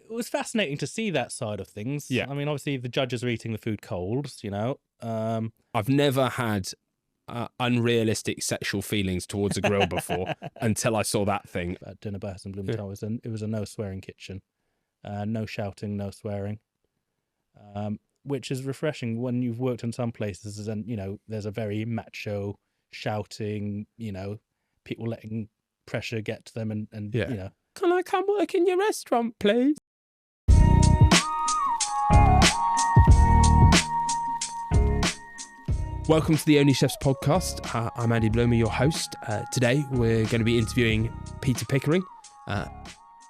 was fascinating to see that side of things. Yeah. I mean, obviously the judges are eating the food cold, you know. I've never had unrealistic sexual feelings towards a grill before until I saw that thing. At dinner by Heston Blumenthal, it was a no swearing kitchen, no shouting, no swearing, which is refreshing when you've worked in some places and, you know, there's a very macho shouting, you know, people letting pressure get to them and you know. Can I come work in your restaurant, please? Welcome to the Only Chefs podcast. I'm Andy Bloomer, your host. Today we're going to be interviewing Peter Pickering,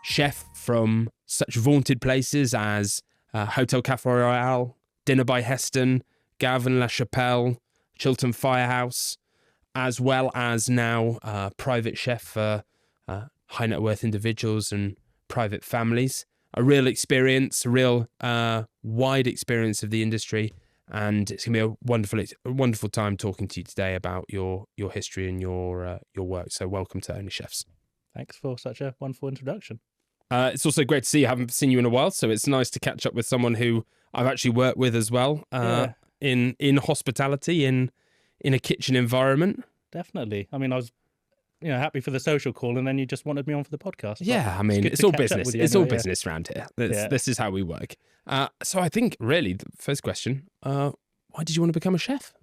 chef from such vaunted places as Hotel Café Royal, Dinner by Heston, Galvin La Chapelle, Chiltern Firehouse, as well as now private chef for high net worth individuals and private families. A real experience, a real wide experience of the industry. And it's going to be a wonderful time talking to you today about your history and your work. So welcome to Only Chefs. Thanks for such a wonderful introduction. It's also great to see you. I haven't seen you in a while, so it's nice to catch up with someone who I've actually worked with as well in hospitality, in a kitchen environment. Definitely. I mean, I was happy for the social call, and then you just wanted me on for the podcast. Yeah, I mean, it's all business. It's all business around here. This is how we work. So I think, really, the first question, why did you want to become a chef?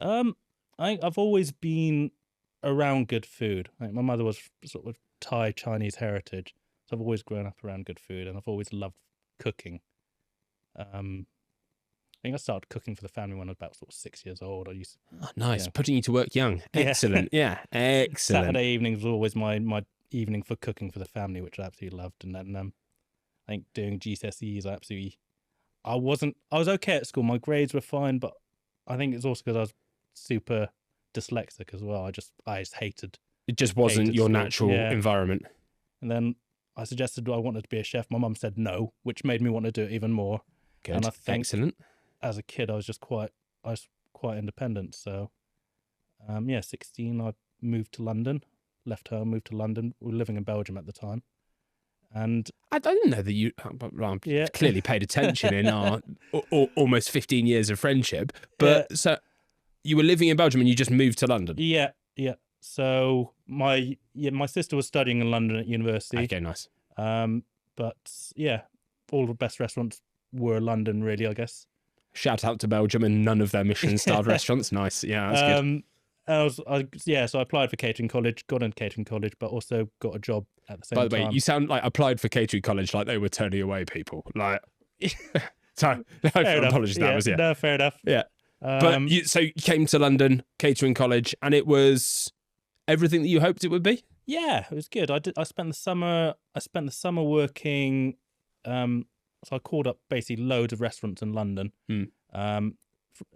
I've always been around good food. Like, my mother was sort of Thai Chinese heritage, so I've always grown up around good food, and I've always loved cooking. I think I started cooking for the family when I was about sort of 6 years old. I used nice. Putting you to work young. Excellent. Yeah, excellent. Saturday evenings was always my evening for cooking for the family, which I absolutely loved. And then I think doing GCSEs, I was okay at school. My grades were fine, but I think it's also because I was super dyslexic as well. I just hated. It just wasn't your natural environment. And then I suggested I wanted to be a chef. My mum said no, which made me want to do it even more. Good. And I think excellent. As a kid, I was quite independent. So, 16, I moved to London, left home, moved to London. We were living in Belgium at the time. And I didn't know that you clearly paid attention in our almost 15 years of friendship. But so you were living in Belgium and you just moved to London? Yeah. So my sister was studying in London at university. Okay, nice. But all the best restaurants were London, really, I guess. Shout out to Belgium and none of their Michelin-starred restaurants. Nice. Yeah, that's good. So I applied for catering college, got into catering college, but also got a job at the same time. By the way, you sound like applied for catering college like they were turning away people. Like, sorry, apologies. No, fair enough. Yeah, but you came to London, catering college, and it was everything that you hoped it would be. Yeah, it was good. I spent the summer working. So I called up basically loads of restaurants in London. The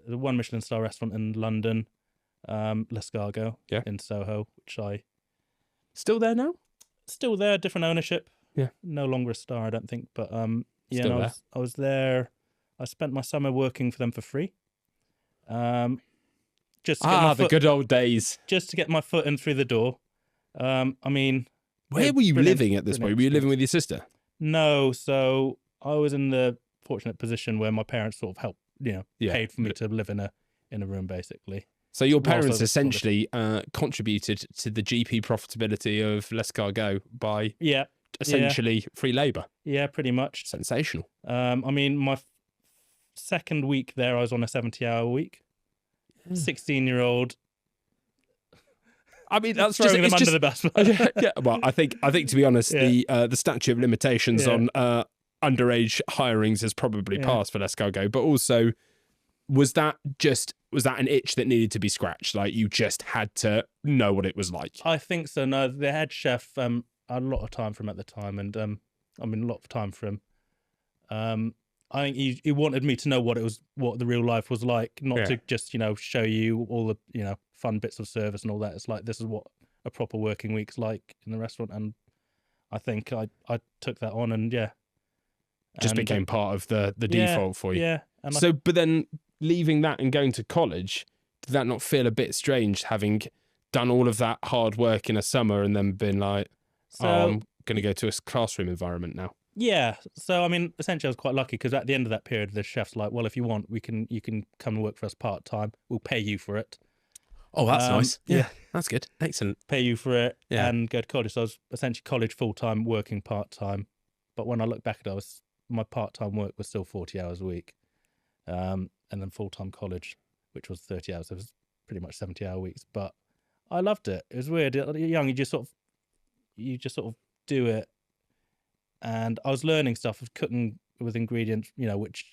one Michelin star restaurant in London, L'Escargot in Soho, which still there now. Still there, different ownership. Yeah, no longer a star, I don't think. But I was there. I spent my summer working for them for free. Just to get the good old days. Just to get my foot in through the door. I mean, where were you living at this point? Were you living with your sister? No, so I was in the fortunate position where my parents sort of helped, paid for me to live in a room, basically. So your parents essentially contributed to the GP profitability of L'Escargot by essentially free labour. Yeah, pretty much. Sensational. I mean, my second week there, I was on a 70-hour week. 16-year-old. I mean, that's throwing them under the bus. Yeah, well, I think to be honest, the statute of limitations on underage hirings has probably passed for L'Escargot, but also was that an itch that needed to be scratched? Like, you just had to know what it was like? I think so. No, the head chef, I had a lot of time for him at the time, and a lot of time for him. I think he wanted me to know what the real life was like, not to just show you all the fun bits of service and all that. It's like, this is what a proper working week's like in the restaurant, and I think I took that on, and just became part of the default for you. Yeah. But then leaving that and going to college, did that not feel a bit strange, having done all of that hard work in a summer and then been like, I'm going to go to a classroom environment now? Yeah. So I mean, essentially, I was quite lucky because at the end of that period, the chef's like, "Well, if you want, you can come and work for us part time. We'll pay you for it. Oh, that's nice. Yeah, Yeah, that's good. Excellent. pay you for it Yeah. and go to college." So I was essentially college full time, working part time. But when I look back at it, my part time work was still 40 hours a week, and then full time college, which was 30 hours. It was pretty much 70-hour weeks. But I loved it. It was weird. You're young, you just sort of do it. And I was learning stuff of cooking with ingredients, which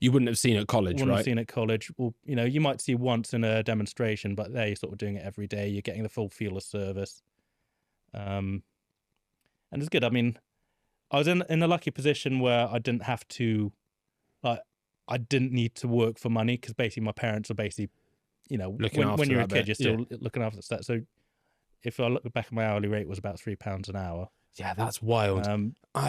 You wouldn't have seen at college, wouldn't right? have seen at college. Well, you might see once in a demonstration, but there you're sort of doing it every day. You're getting the full feel of service. And it's good. I mean, I was in a lucky position where I didn't have to, like, I didn't need to work for money because basically my parents are basically, when you're a kid, you're still looking after that. So if I look back at my hourly rate, it was about £3 an hour. Yeah, that's wild.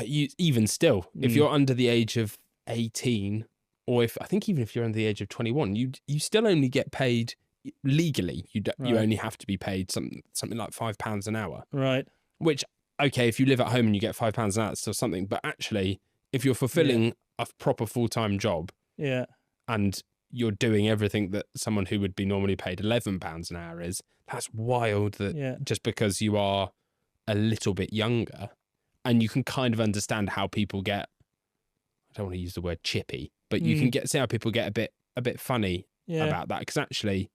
Even still, if you're under the age of 18, or I think even if you're under the age of 21, you still only get paid legally. You only have to be paid something like £5 an hour. Right. Which, okay, if you live at home and you get £5 an hour, it's still something. But actually, if you're fulfilling a proper full-time job, and you're doing everything that someone who would be normally paid £11 an hour is, that's wild. That just because you are a little bit younger, and you can kind of understand how people get, I don't want to use the word chippy, but you can see how people get a bit funny about that. Because actually,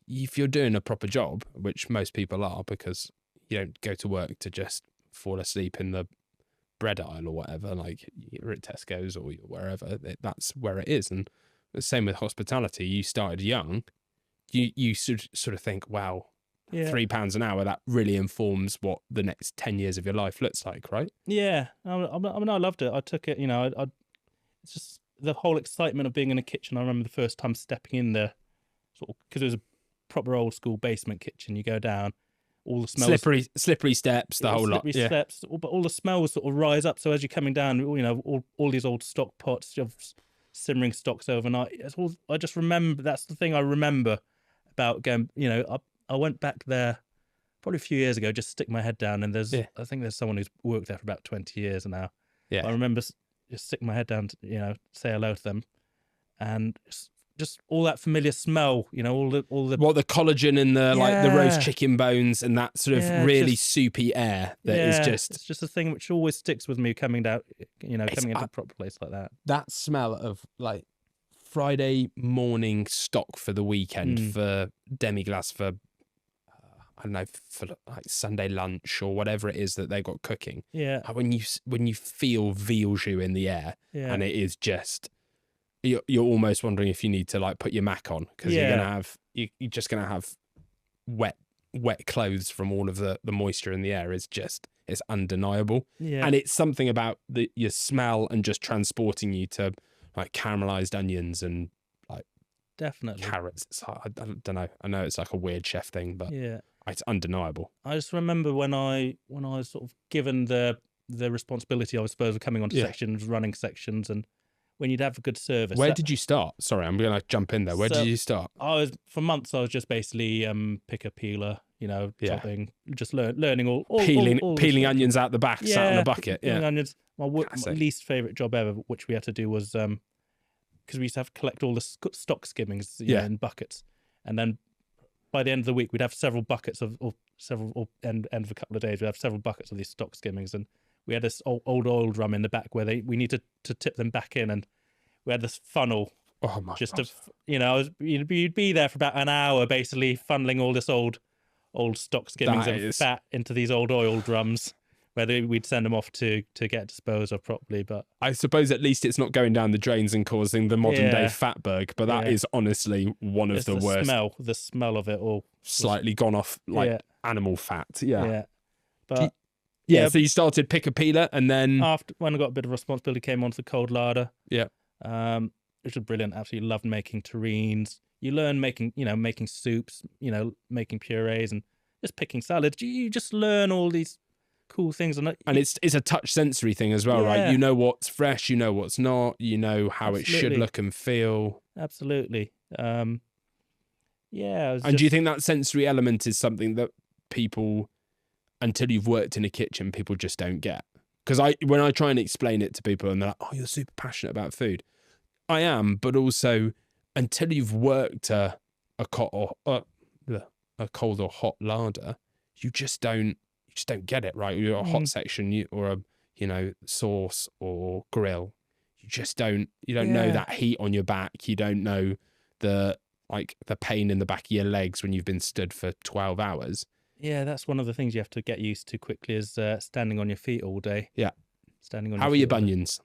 if you're doing a proper job, which most people are, because you don't go to work to just fall asleep in the bread aisle or whatever, like you're at Tesco's or wherever, that's where it is. And the same with hospitality. You started young, you sort of think, wow, £3 an hour, that really informs what the next 10 years of your life looks like, right? Yeah. I mean, I loved it. I took it, it's just the whole excitement of being in a kitchen. I remember the first time stepping in there, sort of, because it was a proper old school basement kitchen. You go down, all the smells, slippery steps, the whole lot. Slippery steps, but all the smells sort of rise up. So as you're coming down, all these old stock pots of simmering stocks overnight. I just remember, that's the thing I remember about going, I went back there probably a few years ago, just stick my head down, and I think there's someone who's worked there for about 20 years now. Yeah. I remember just sticking my head down to, say hello to them, and just all that familiar smell, all the the collagen in the like the roast chicken bones and that sort of really soupy air that is it's just a thing which always sticks with me coming down, coming into a proper place like that. That smell of like Friday morning stock for the weekend, for demi-glace, for I don't know, for like Sunday lunch or whatever it is that they got cooking. Yeah. When you feel veal jus in the air, and it is just, you're almost wondering if you need to like put your Mac on, because you're just gonna have wet clothes from all of the moisture in the air. It's undeniable. Yeah. And it's something about your smell and just transporting you to like caramelized onions and like definitely carrots. I don't know. I know it's like a weird chef thing, but it's undeniable. I just remember when I was sort of given the responsibility, I suppose, of coming onto sections, running sections, and when you'd have a good service. Where did you start? Sorry, I'm going to jump in there. Where did you start? For months, I was just basically picker, peeler, chopping, just learning all peeling onions out the back, sat on a bucket. Peeling onions. My least favourite job ever, which we had to do, was because we used to have to collect all the stock skimmings in buckets, and then by the end of the week, we'd have several buckets end of a couple of days, we'd have several buckets of these stock skimmings, and we had this old oil drum in the back where we needed to tip them back in, and we had this funnel. Oh my God. You'd be there for about an hour, basically funneling all this old stock skimmings of fat into these old oil drums, where we'd send them off to get disposed of properly. But I suppose at least it's not going down the drains and causing the modern day fatberg. But that is honestly one of the worst. The smell of it all, slightly gone off like animal fat. Yeah. But so you started picker peeler, and then after, when I got a bit of responsibility, came onto the cold larder. Yeah. Which was brilliant. Absolutely loved making terrines. You learn making soups, making purees, and just picking salads. You just learn all these cool things, and it's a touch sensory thing as well, right? You know what's fresh, you know what's not, you know how it should look and feel. Absolutely. And do you think that sensory element is something that people, until you've worked in a kitchen, people just don't get? Because when I try and explain it to people and they're like, oh, you're super passionate about food. I am, but also until you've worked a cold or hot larder, you just don't get it, right? You're a hot section or a sauce or grill. You just don't know that heat on your back. You don't know the pain in the back of your legs when you've been stood for 12 hours. Yeah, that's one of the things you have to get used to quickly is standing on your feet all day. Yeah. Standing on How are your bunions?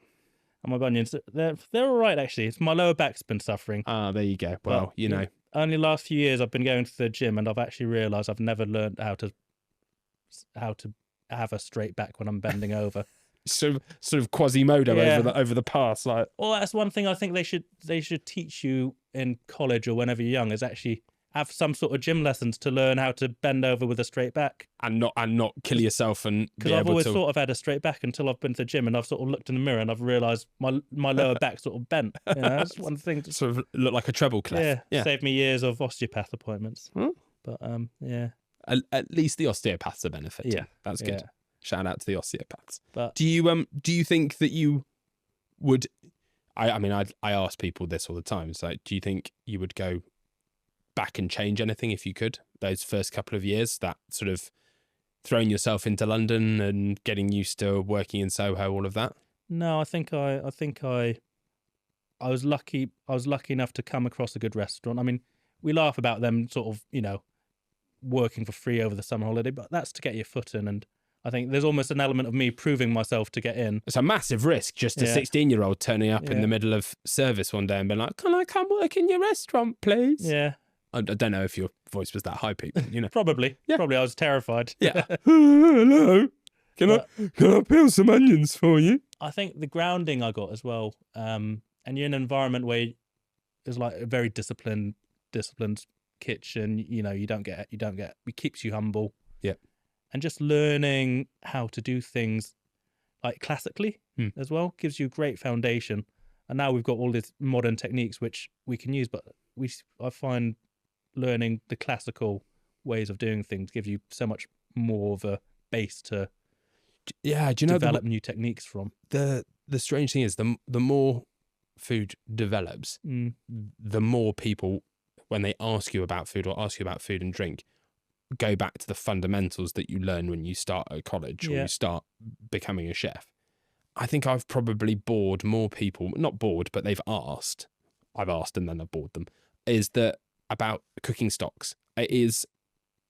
And my bunions, they're all right, actually. It's my lower back's been suffering. Ah, there you go. Well, but, only last few years I've been going to the gym and I've actually realised I've never learned how to have a straight back when I'm bending over. sort of Quasimodo over the past, like. Well, that's one thing I think they should teach you in college or whenever you're young, is actually have some sort of gym lessons to learn how to bend over with a straight back and not kill yourself. And because I've always thought I've had a straight back until I've been to the gym and I've sort of looked in the mirror and I've realised my lower back sort of bent. That's one thing. Sort of look like a treble clef. Yeah. Saved me years of osteopath appointments. But yeah. At least the osteopaths are benefiting. Yeah, that's good. Yeah. Shout out to the osteopaths. But do you think that you would? I mean, I ask people this all the time. It's like, do you think you would go back and change anything if you could? Those first couple of years, that sort of throwing yourself into London and getting used to working in Soho, all of that. No, I think I was lucky. I was lucky enough to come across a good restaurant. I mean, we laugh about them sort of, working for free over the summer holiday, but that's to get your foot in. And I think there's almost an element of me proving myself to get in. It's a massive risk, just a 16-year-old turning up in the middle of service one day and being like, can I come work in your restaurant, please? Yeah. I don't know if your voice was that high, Pete. Probably. Yeah. Probably. I was terrified. Yeah. Hello. Can I peel some onions for you? I think the grounding I got as well, and you're in an environment where there's like a very disciplined kitchen. You don't get. It keeps you humble. Yeah. And just learning how to do things like classically as well gives you a great foundation. And now we've got all these modern techniques which we can use, but I find learning the classical ways of doing things give you so much more of a base to develop new techniques from. The strange thing is the more food develops, the more people, when they ask you about food or ask you about food and drink, go back to the fundamentals that you learn when you start at college or you start becoming a chef. I think I've probably bored more people, not bored, but they've asked. I've asked and then I've bored them. Is that about cooking stocks? It is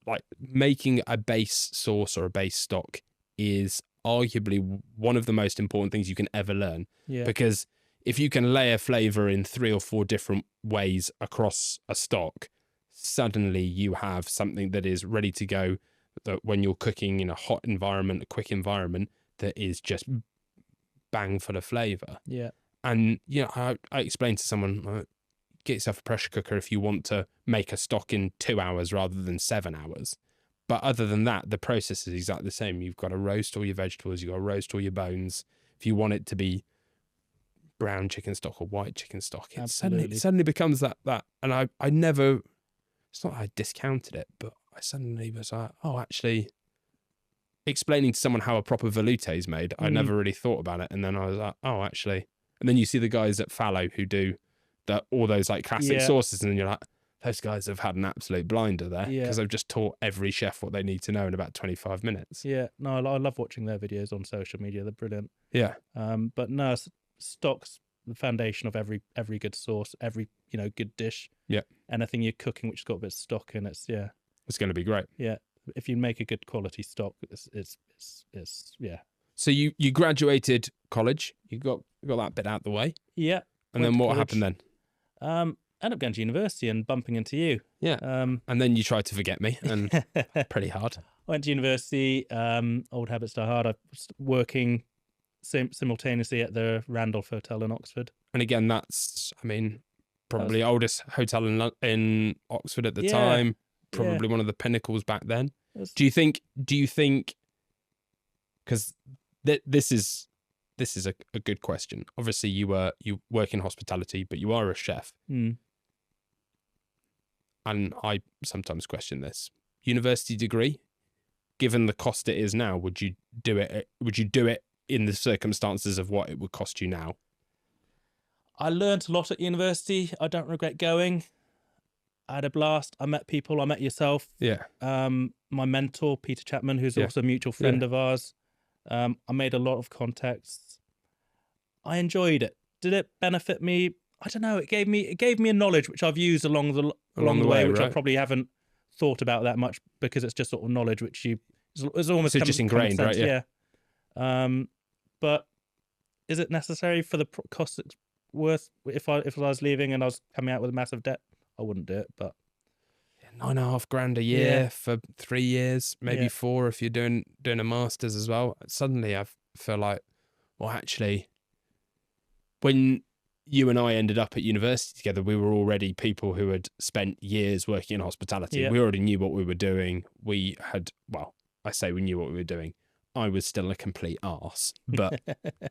like making a base sauce or a base stock is arguably one of the most important things you can ever learn. Yeah. Because if you can layer flavor in 3 or 4 different ways across a stock, suddenly you have something that is ready to go, that when you're cooking in a hot environment, a quick environment, that is just bang full of flavor. Yeah. And I explained to someone, get yourself a pressure cooker if you want to make a stock in 2 hours rather than 7 hours. But other than that, the process is exactly the same. You've got to roast all your vegetables, you've got to roast all your bones. If you want it to be brown chicken stock or white chicken stock, it suddenly becomes that. And I never, it's not that I discounted it, but I suddenly was like, oh, actually, explaining to someone how a proper velouté is made, I never really thought about it. And then I was like, oh, actually. And then you see the guys at Fallow who do all those like classic sauces, and then you're like, those guys have had an absolute blinder there because they've just taught every chef what they need to know in about 25 minutes. Yeah, no, I love watching their videos on social media. They're brilliant. Yeah. But no, stock's the foundation of every good sauce, every good dish. Yeah. Anything you're cooking which has got a bit of stock in it's going to be great. Yeah. If you make a good quality stock, it's yeah. So you graduated college, you got that bit out the way. Yeah. And then what happened then? Ended up going to university and bumping into you. Yeah. And then you tried to forget me, and pretty hard. I went to university, old habits die hard. I was working simultaneously at the Randolph Hotel in Oxford. And again, that's, probably oldest hotel in Oxford at the time. Probably one of the pinnacles back then. Do you think, because this is a good question. Obviously you work in hospitality, but you are a chef. And I sometimes question this. University degree, given the cost it is now, would you do it in the circumstances of what it would cost you now? I learned a lot at university. I don't regret going. I had a blast. I met people. I met yourself. Yeah. My mentor, Peter Chapman, who's also a mutual friend of ours. I made a lot of contacts. I enjoyed it. Did it benefit me? I don't know. It gave me a knowledge which I've used along the way, which I probably haven't thought about that much, because it's just sort of knowledge which it's almost just ingrained, right? Yeah. But is it necessary for the cost it's worth? If I was leaving and I was coming out with a massive debt, I wouldn't do it. But $9,500 a year for 3 years, maybe 4 if you're doing a master's as well. Suddenly I feel like, well, actually, when you and I ended up at university together, we were already people who had spent years working in hospitality. Yeah. We already knew what we were doing. We knew what we were doing. I was still a complete arse, but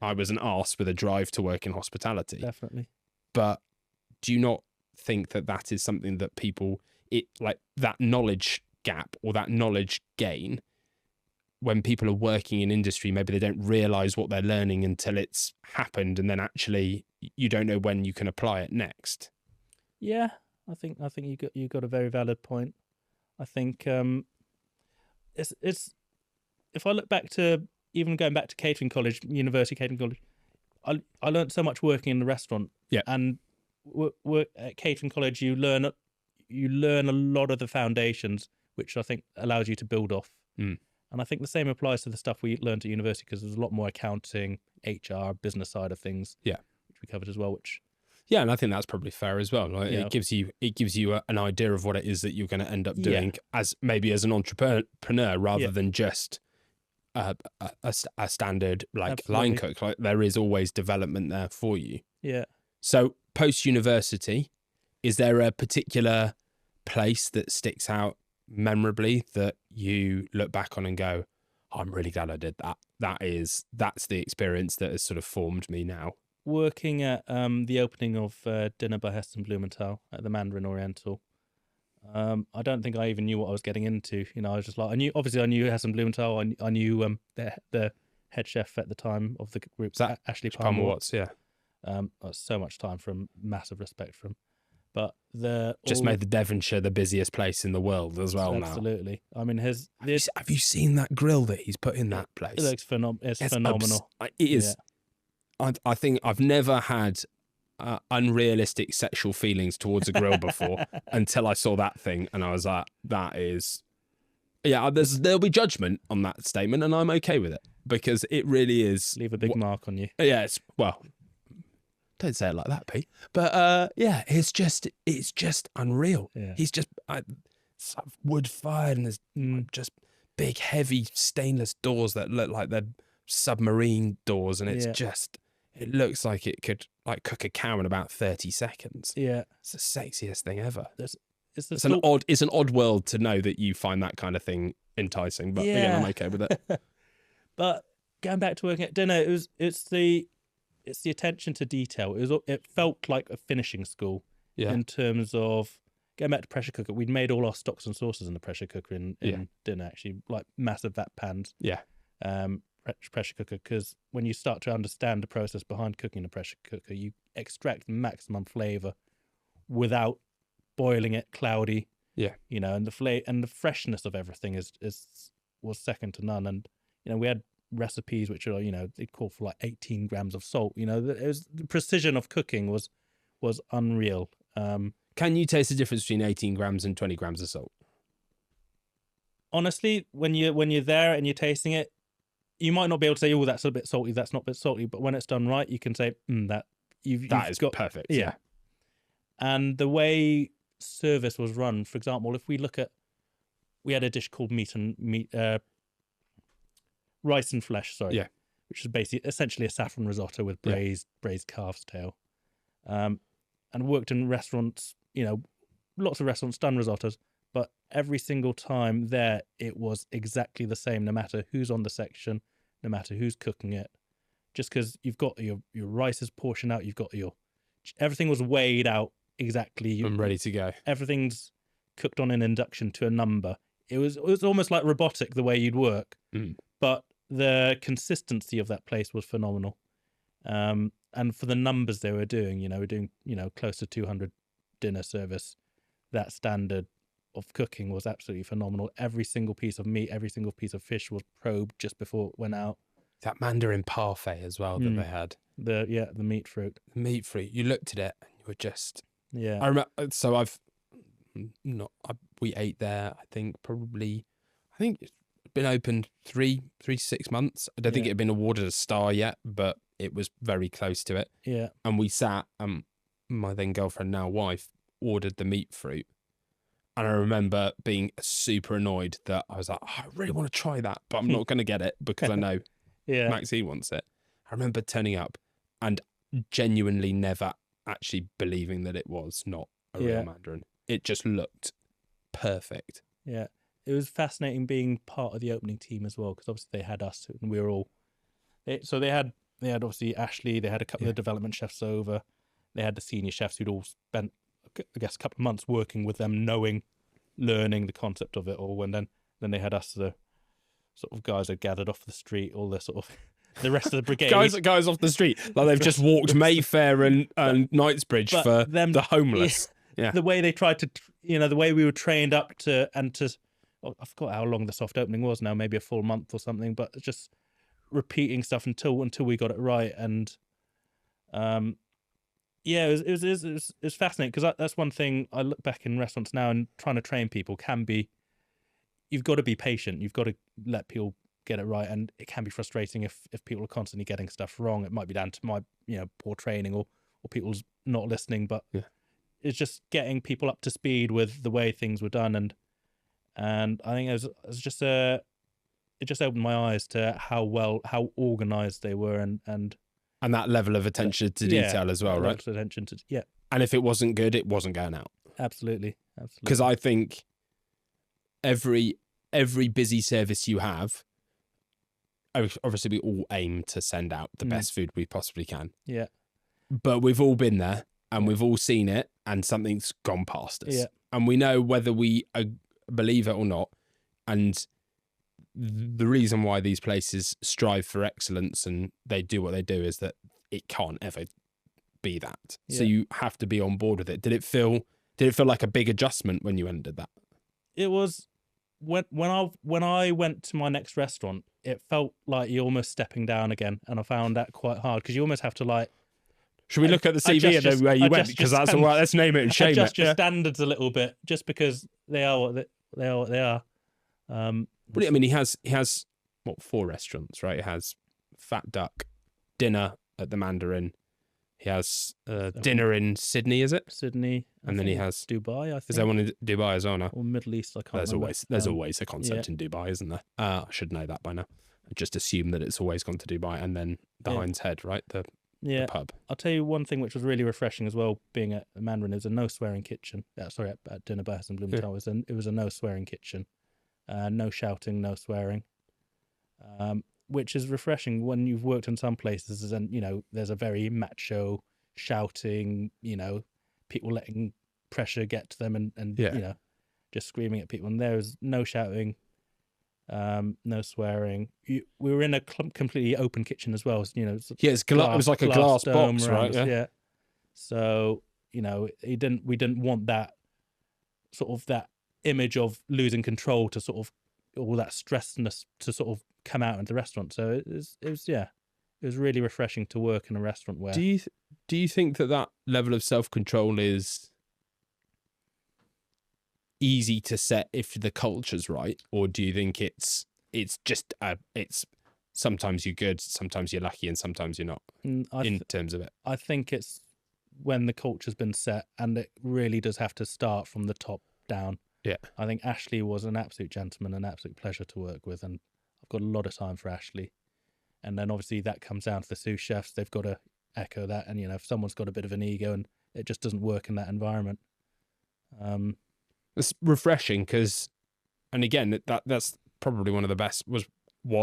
I was an arse with a drive to work in hospitality. Definitely. But do you not think that is something that people, like that knowledge gap or that knowledge gain, when people are working in industry, maybe they don't realize what they're learning until it's happened, and then actually you don't know when you can apply it next? Yeah, I think you got a very valid point. I think it's if I look back to even going back to catering college, university catering college, I learned so much working in the restaurant. Yeah. And work at catering college, you learn a lot of the foundations, which I think allows you to build off. Mm. And I think the same applies to the stuff we learned at university, because there's a lot more accounting, HR, business side of things. Yeah. Which we covered as well. And I think that's probably fair as well. Like, it gives you an idea of what it is that you're going to end up doing as an entrepreneur rather than just a standard line cook. Like, there is always development there for you. Yeah. So post university, is there a particular place that sticks out memorably that you look back on and go, oh, I'm really glad I did that? That's the experience that has sort of formed me now. Working at the opening of Dinner by Heston Blumenthal at the Mandarin Oriental. I don't think I even knew what I was getting into. I was just like, I knew Heston Blumenthal. I knew the head chef at the time of the group, Ashley Palmer Watts. Yeah. So much time for him, massive respect for him. But made the Devonshire the busiest place in the world as well. Absolutely. I mean, have you seen that grill that he's put in that place? It looks It's phenomenal. It is. Yeah. I think I've never had unrealistic sexual feelings towards a grill before until I saw that thing, and I was like, that is. Yeah, there'll be judgment on that statement, and I'm okay with it, because it really is. Leave a big mark on you. Yeah, don't say it like that, Pete. But it's just unreal. Yeah. He's just sort of wood fired, and there's just big, heavy stainless doors that look like they're submarine doors, and it looks like it could cook a cow in about 30 seconds. Yeah, it's the sexiest thing ever. It's an odd world to know that you find that kind of thing enticing, but again, I'm okay with it. But going back to working at dinner, it's the attention to detail. It felt like a finishing school in terms of going back to pressure cooker. We'd made all our stocks and sauces in the pressure cooker in dinner, actually, like massive vat pans. Yeah. Pressure cooker, because when you start to understand the process behind cooking a pressure cooker, you extract maximum flavor without boiling it cloudy. Yeah. And the freshness of everything was second to none. And we had recipes which are they call for like 18 grams of salt. The precision of cooking was unreal. Can you taste the difference between 18 grams and 20 grams of salt? Honestly, when you're there and you're tasting it, you might not be able to say, oh, that's a bit salty, that's not a bit salty, but when it's done right, you can say, that is got perfect. Yeah. And the way service was run, for example, if we look at, we had a dish called rice and flesh, which is basically essentially a saffron risotto with braised calf's tail. And worked in restaurants, lots of restaurants done risottos, but every single time there, it was exactly the same, no matter who's on the section, no matter who's cooking it. Just because you've got your rice is portioned out, everything was weighed out exactly. I'm ready to go. Everything's cooked on an induction to a number. It was almost like robotic the way you'd work, but the consistency of that place was phenomenal. And for the numbers they were doing, we're doing, close to 200 dinner service. That standard of cooking was absolutely phenomenal. Every single piece of meat, every single piece of fish was probed just before it went out. That Mandarin parfait as well that they had. The meat fruit. The meat fruit. You looked at it and you were just... Yeah. I remember, so we ate there, I think it's been opened 3 to 6 months. I don't think it had been awarded a star yet, but it was very close to it. Yeah. And we sat, my then girlfriend, now wife, ordered the meat fruit. And I remember being super annoyed that I was like, I really want to try that, but I'm not going to get it because I know Maxine wants it. I remember turning up and genuinely never actually believing that it was not a real Mandarin. It just looked perfect. Yeah. It was fascinating being part of the opening team as well, because obviously they had us and we were all... So they had obviously Ashley, they had a couple of development chefs over, they had the senior chefs who'd all spent, I guess, a couple of months working with them, learning the concept of it all, and then they had us, the sort of guys that gathered off the street, all the sort of the rest of the brigade. guys off the street, like they've just walked Mayfair and Knightsbridge for them, the homeless. Yeah. The way they tried to, the way we were trained up to, I forgot how long the soft opening was now, maybe a full month or something, but just repeating stuff until we got it right. And it was fascinating, because that's one thing I look back in restaurants now, and trying to train people can be, you've got to be patient, you've got to let people get it right, and it can be frustrating if people are constantly getting stuff wrong. It might be down to my poor training or people's not listening, but it's just getting people up to speed with the way things were done, and I think it just opened my eyes to how organized they were, and that level of attention to detail as well, right? Attention to And if it wasn't good, it wasn't going out. Absolutely. Because I think every busy service you have, obviously we all aim to send out the best food we possibly can. Yeah. But we've all been there and we've all seen it, and something's gone past us. Yeah. And we know whether we believe it or not. And the reason why these places strive for excellence and they do what they do is that it can't ever be that. Yeah. So you have to be on board with it. Did it feel like a big adjustment when you entered that? It was when I went to my next restaurant, it felt like you're almost stepping down again, and I found that quite hard, because you almost have to like... Should we look at the CV and know where you went? Because that's all right. Let's name it and shame it. Adjust your standards a little bit, just because they are what they are. Well, I mean, he has 4 restaurants, right? He has Fat Duck, dinner at the Mandarin. He has dinner in Sydney, is it? Sydney. And then he has Dubai, I think. Is there one in Dubai as well now? Or Middle East, I can't remember. There's always a concept in Dubai, isn't there? I should know that by now. I just assume that it's always gone to Dubai, and then the Heinz Head, right? The pub. I'll tell you one thing which was really refreshing as well, being at the Mandarin, is a no swearing kitchen. At dinner by Heston Blumenthal, it was a no swearing kitchen. No shouting, no swearing, which is refreshing when you've worked in some places, and there's a very macho shouting, people letting pressure get to them, and just screaming at people. And there was no shouting, no swearing. We were in a completely open kitchen as well. It was like a glass box, right? Yeah. So we didn't want that sort of that image of losing control to sort of all that stressedness to sort of come out in the restaurant. So it was really refreshing to work in a restaurant where... Do you think that level of self-control is easy to set if the culture's right, or do you think it's just it's sometimes you're good, sometimes you're lucky, and sometimes you're not in terms of it? I think it's when the culture's been set, and it really does have to start from the top down. Yeah. I think Ashley was an absolute gentleman, an absolute pleasure to work with, and I've got a lot of time for Ashley. And then obviously that comes down to the sous chefs. They've got to echo that, and if someone's got a bit of an ego, and it just doesn't work in that environment. It's refreshing because, and again, that's probably one of the best,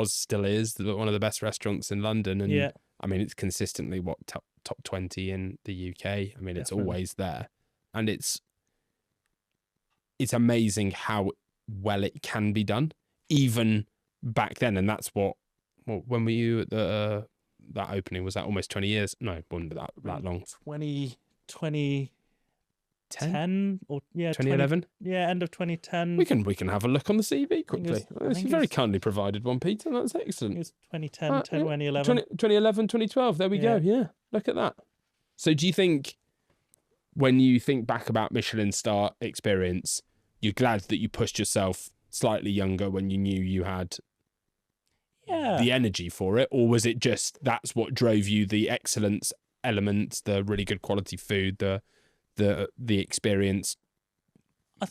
still is one of the best restaurants in London, and I mean it's consistently top 20 in the UK. I mean it's always there, and it's amazing how well it can be done, even back then. And that's what Well, when were you at the that opening? Was that almost 20 years? No, it wasn't that long. 2010 or 2011? end of 2010. We can have a look on the CV quickly. I It's think a very kindly provided one, Peter. That's It excellent. was 2010, 2011. 2011, 2012. There we go. Yeah, look at that. So do you think, when you think back about Michelin star experience, you're glad that you pushed yourself slightly younger when you knew you had the energy for it? Or was it just that's what drove you, the excellence element, the really good quality food, the experience,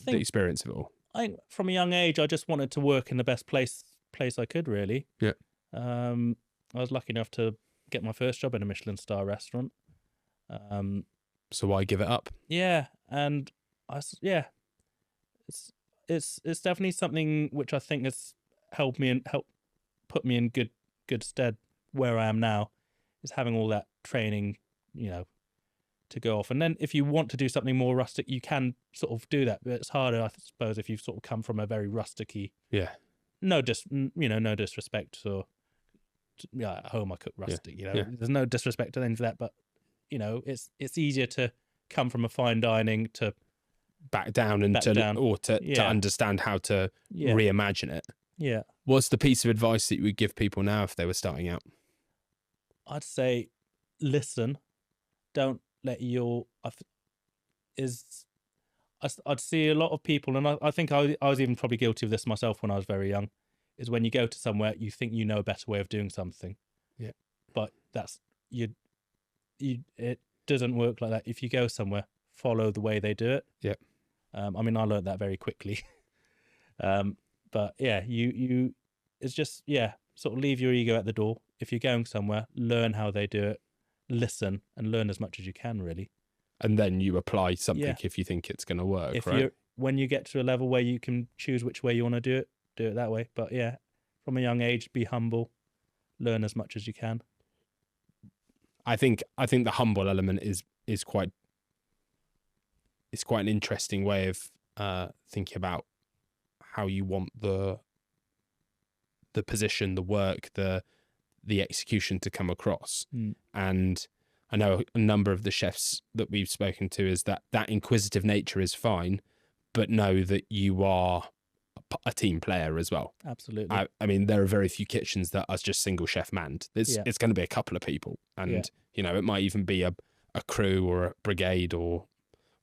the experience of it all? I think from a young age, I just wanted to work in the best place I could, really. Yeah. I was lucky enough to get my first job in a Michelin star restaurant. So why give it up? Yeah, and it's definitely something which I think has helped put me in good stead where I am now, is having all that training, to go off. And then if you want to do something more rustic, you can sort of do that, but it's harder, I suppose, if you've sort of come from a very rusticy. Yeah. No disrespect, or at home I cook rustic. There's no disrespect to any of that, but it's easier to come from a fine dining to back down to understand how to reimagine it. Yeah. What's the piece of advice that you would give people now if they were starting out? I'd say listen. Don't let I'd see a lot of people, and I think I was even probably guilty of this myself when I was very young, is when you go to somewhere, you think you know a better way of doing something. Yeah. But it doesn't work like that. If you go somewhere, follow the way they do it. Yeah. I learned that very quickly. But yeah, it's just, sort of leave your ego at the door. If you're going somewhere, learn how they do it, listen, and learn as much as you can, really. And then you apply something if you think it's going to work, when you get to a level where you can choose which way you want to do it that way. But yeah, from a young age, be humble, learn as much as you can. I think the humble element is quite an interesting way of thinking about how you want the position, the work, the execution to come across. And I know a number of the chefs that we've spoken to is that inquisitive nature is fine, but know that you are a team player as well. Absolutely. I mean, there are very few kitchens that are just single chef manned. It's going to be a couple of people, and it might even be a crew or a brigade or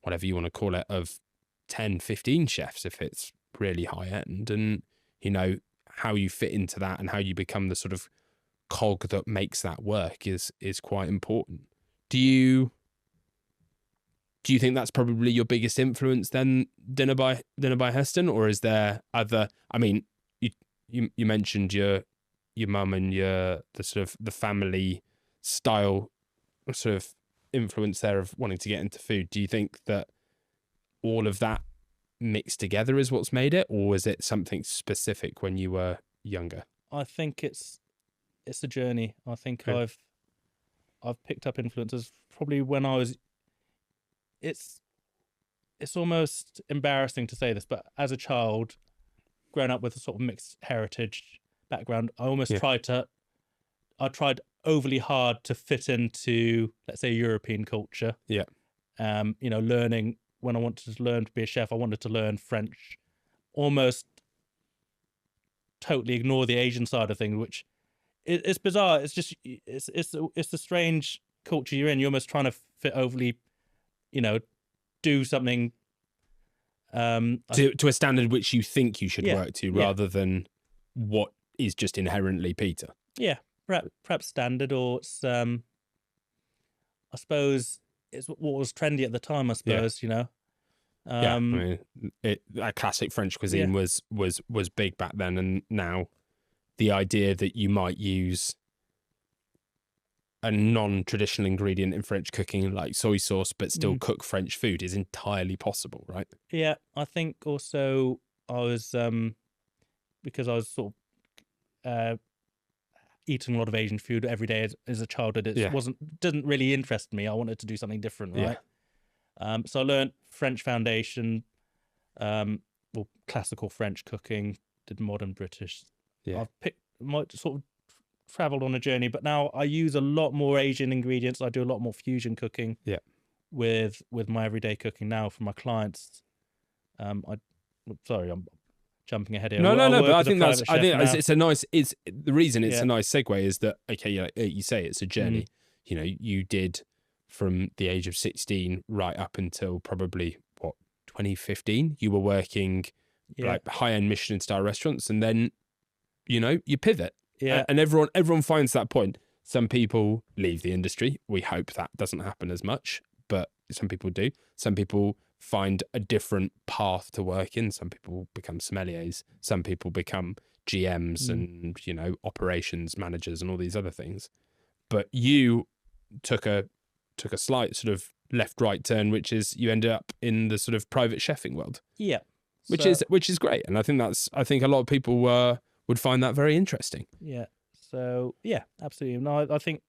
whatever you want to call it of 10, 15 chefs if it's really high end. And how you fit into that and how you become the sort of cog that makes that work is quite important. Do you think that's probably your biggest influence then, Dinner by Heston, or is there other? I mean, you mentioned your mum and the sort of the family style sort of influence there of wanting to get into food. Do you think that all of that mixed together is what's made it, or was it something specific when you were younger? I think it's a journey. I think I've picked up influences probably when I was. It's almost embarrassing to say this, but as a child, growing up with a sort of mixed heritage background, I almost tried overly hard to fit into, let's say, European culture. Yeah. Learning, when I wanted to learn to be a chef, I wanted to learn French, almost totally ignore the Asian side of things, which it's bizarre. It's just, it's a strange culture you're in. You're almost trying to fit overly, do something to a standard which you think you should work to, rather than what is just inherently Peter. Yeah, perhaps standard, or it's I suppose it's what was trendy at the time. I suppose I mean, that classic French cuisine was big back then, and now the idea that you might use a non-traditional ingredient in French cooking like soy sauce but still cook French food is entirely possible, right? Yeah, I think also I was because I was sort of eating a lot of Asian food every day as a child. It didn't really interest me. I wanted to do something different, right? So I learned French foundation, classical French cooking, did modern British. I've picked my sort of traveled on a journey, but now I use a lot more Asian ingredients. I do a lot more fusion cooking. Yeah. With my everyday cooking now for my clients. I'm jumping ahead here. No, work but I as a think private chef now. it's a nice. It's the reason it's Yeah. a nice segue is that you say it's a journey. You know, you did from the age of 16 right up until probably 2015. You were working like high-end Michelin star restaurants, and then you pivot. Yeah. And everyone finds that point. Some people leave the industry. We hope that doesn't happen as much, but some people do. Some people find a different path to work in. Some people become sommeliers. Some people become GMs and, operations managers and all these other things. But you took a slight sort of left-right turn, which is you ended up in the sort of private chefing world. Yeah. Which is great. And I think a lot of people would find that very interesting. Yeah. So, yeah, absolutely. No, I think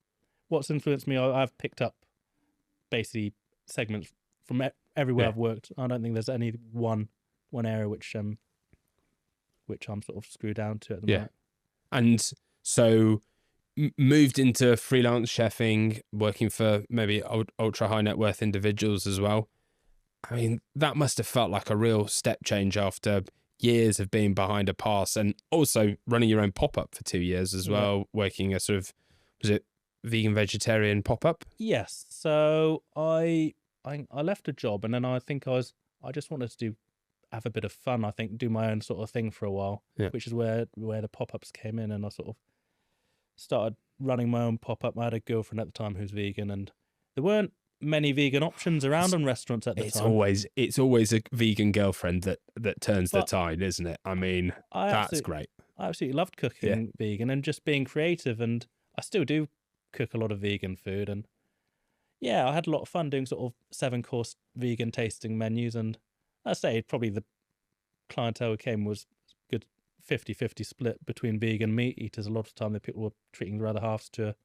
what's influenced me, I've picked up basically segments from everywhere I've worked. I don't think there's any one area which I'm sort of screwed down to at the moment. And so moved into freelance chefing, working for maybe ultra high net worth individuals as well. I mean, that must have felt like a real step change after years of being behind a pass, and also running your own pop-up for 2 years as well, working a sort of, was it vegan vegetarian pop-up? Yes. So I left a job, and then I think I just wanted to have a bit of fun. I think do my own sort of thing for a while, which is where the pop-ups came in, and I sort of started running my own pop-up. I had a girlfriend at the time who's vegan, and there weren't many vegan options around in restaurants at the time. It's always a vegan girlfriend that turns the tide, isn't it? I mean, that's great. I absolutely loved cooking vegan and just being creative, and I still do cook a lot of vegan food, and I had a lot of fun doing sort of 7-course vegan tasting menus, and I say probably the clientele who came was good 50-50 split between vegan meat eaters. A lot of the time the people were treating their other halves to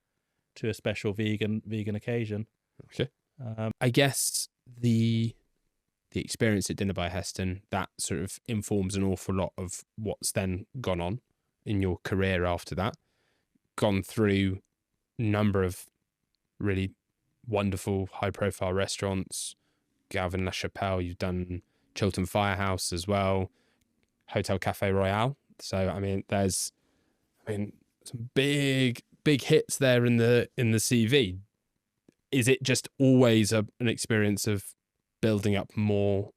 a special vegan occasion. Okay. I guess the experience at Dinner by Heston, that sort of informs an awful lot of what's then gone on in your career after that. Gone through a number of really wonderful high-profile restaurants, Galvin La Chapelle, you've done Chiltern Firehouse as well, Hotel Café Royale. So, I mean, there's some big hits there in the CV. Is it just always an experience of building up more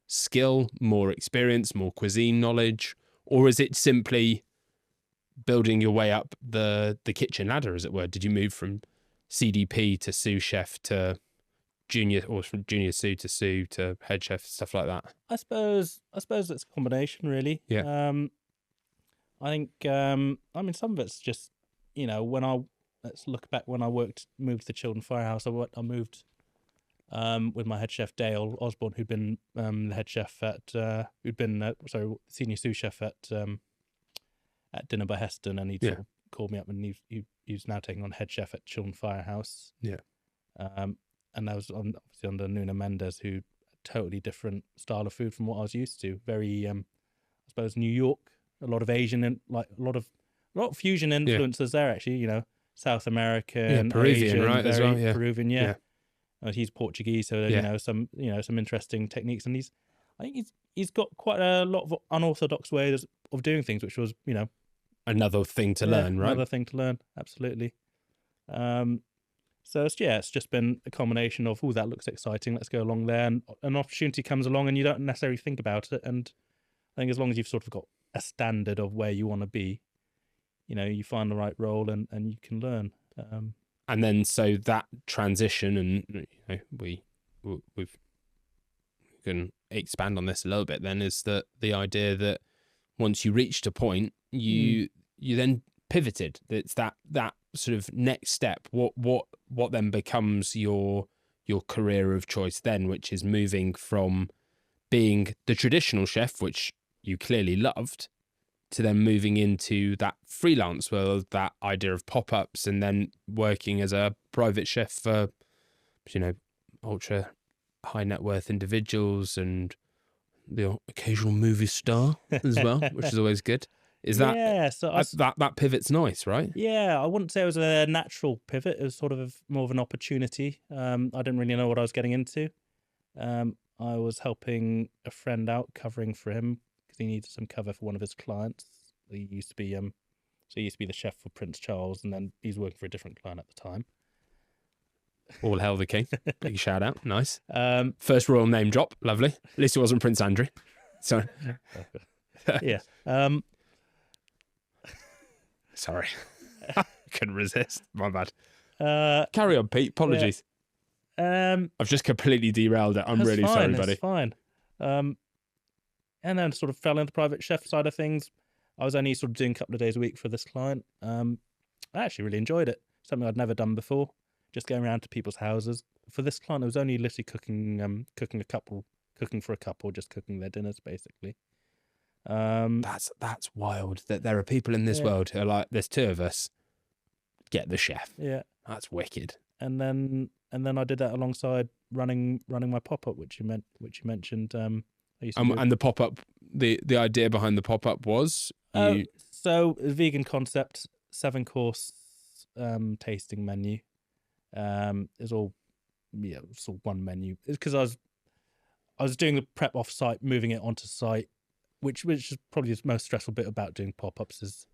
skill, more experience, more cuisine knowledge, or is it simply building your way up the kitchen ladder, as it were? Did you move from CDP to sous chef to junior, or from junior sous to head chef, stuff like that? I suppose it's a combination, really. Yeah. I think some of it's just let's look back when I moved to the Chiltern Firehouse. I moved with my head chef Dale Osborne, who'd been the head chef senior sous chef at Dinner by Heston, and he'd sort of called me up, and he was now taking on head chef at Chiltern Firehouse. Yeah. And that was obviously under Nuno Mendes, who totally different style of food from what I was used to. Very, I suppose, New York, a lot of Asian and like a lot of fusion influences there. Actually, South American, Peruvian, Asian, right? very As well, yeah. Peruvian, yeah. He's Portuguese, so some interesting techniques, and I think he's got quite a lot of unorthodox ways of doing things, which was another thing to learn, right? Another thing to learn, absolutely. So it's just been a combination of, that looks exciting, let's go along there, and an opportunity comes along and you don't necessarily think about it. And I think as long as you've sort of got a standard of where you want to be, you find the right role and you can learn. And then so that transition, and we can expand on this a little bit. Then is that the idea that once you reached a point, you then pivoted. It's that sort of next step. What then becomes your career of choice then, which is moving from being the traditional chef, which you clearly loved, to then moving into that freelance world, that idea of pop-ups, and then working as a private chef for, ultra high net worth individuals and the occasional movie star as well, which is always good. Is that So that pivot's nice, right? I wouldn't say it was a natural pivot. It was sort of more of an opportunity. I didn't really know what I was getting into. I was helping a friend out, covering for him because he needed some cover for one of his clients. He used to be the chef for Prince Charles, and then he's working for a different client at the time. All hail the king. Big shout out. Nice. First royal name drop. Lovely. At least it wasn't Prince Andrew. Sorry. Yeah. Sorry. Couldn't resist. My bad. Carry on, Pete. Apologies. Yeah. I've just completely derailed it. I'm really sorry, buddy. It's fine. And then sort of fell into the private chef side of things. I was only sort of doing a couple of days a week for this client. I actually really enjoyed it. Something I'd never done before. Just going around to people's houses. For this client, I was only literally cooking for a couple, just cooking their dinners, basically. That's wild that there are people in this world who are like, there's two of us. Get the chef. Yeah, that's wicked. And then I did that alongside running my pop up, which you mentioned. And the pop up, the idea behind the pop up was so a vegan concept, 7-course tasting menu. It's all sort of one menu. It's because I was doing the prep off site, moving it onto site, which is probably the most stressful bit about doing pop ups is.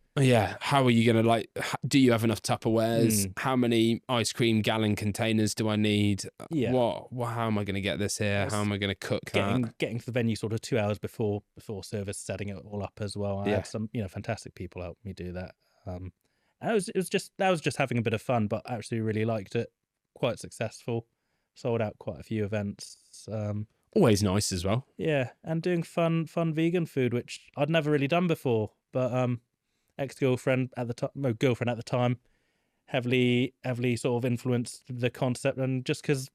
How are you going to do you have enough Tupperwares? How many ice cream gallon containers do I need? Yeah. How am I going to get this here? How am I going to cook that? Getting to the venue sort of 2 hours before service, setting it all up as well. I had some, fantastic people help me do that. And that was just having a bit of fun, but I actually really liked it. Quite successful. Sold out quite a few events. Always nice as well. Yeah, and doing fun vegan food, which I'd never really done before. But girlfriend at the time, heavily sort of influenced the concept, and just because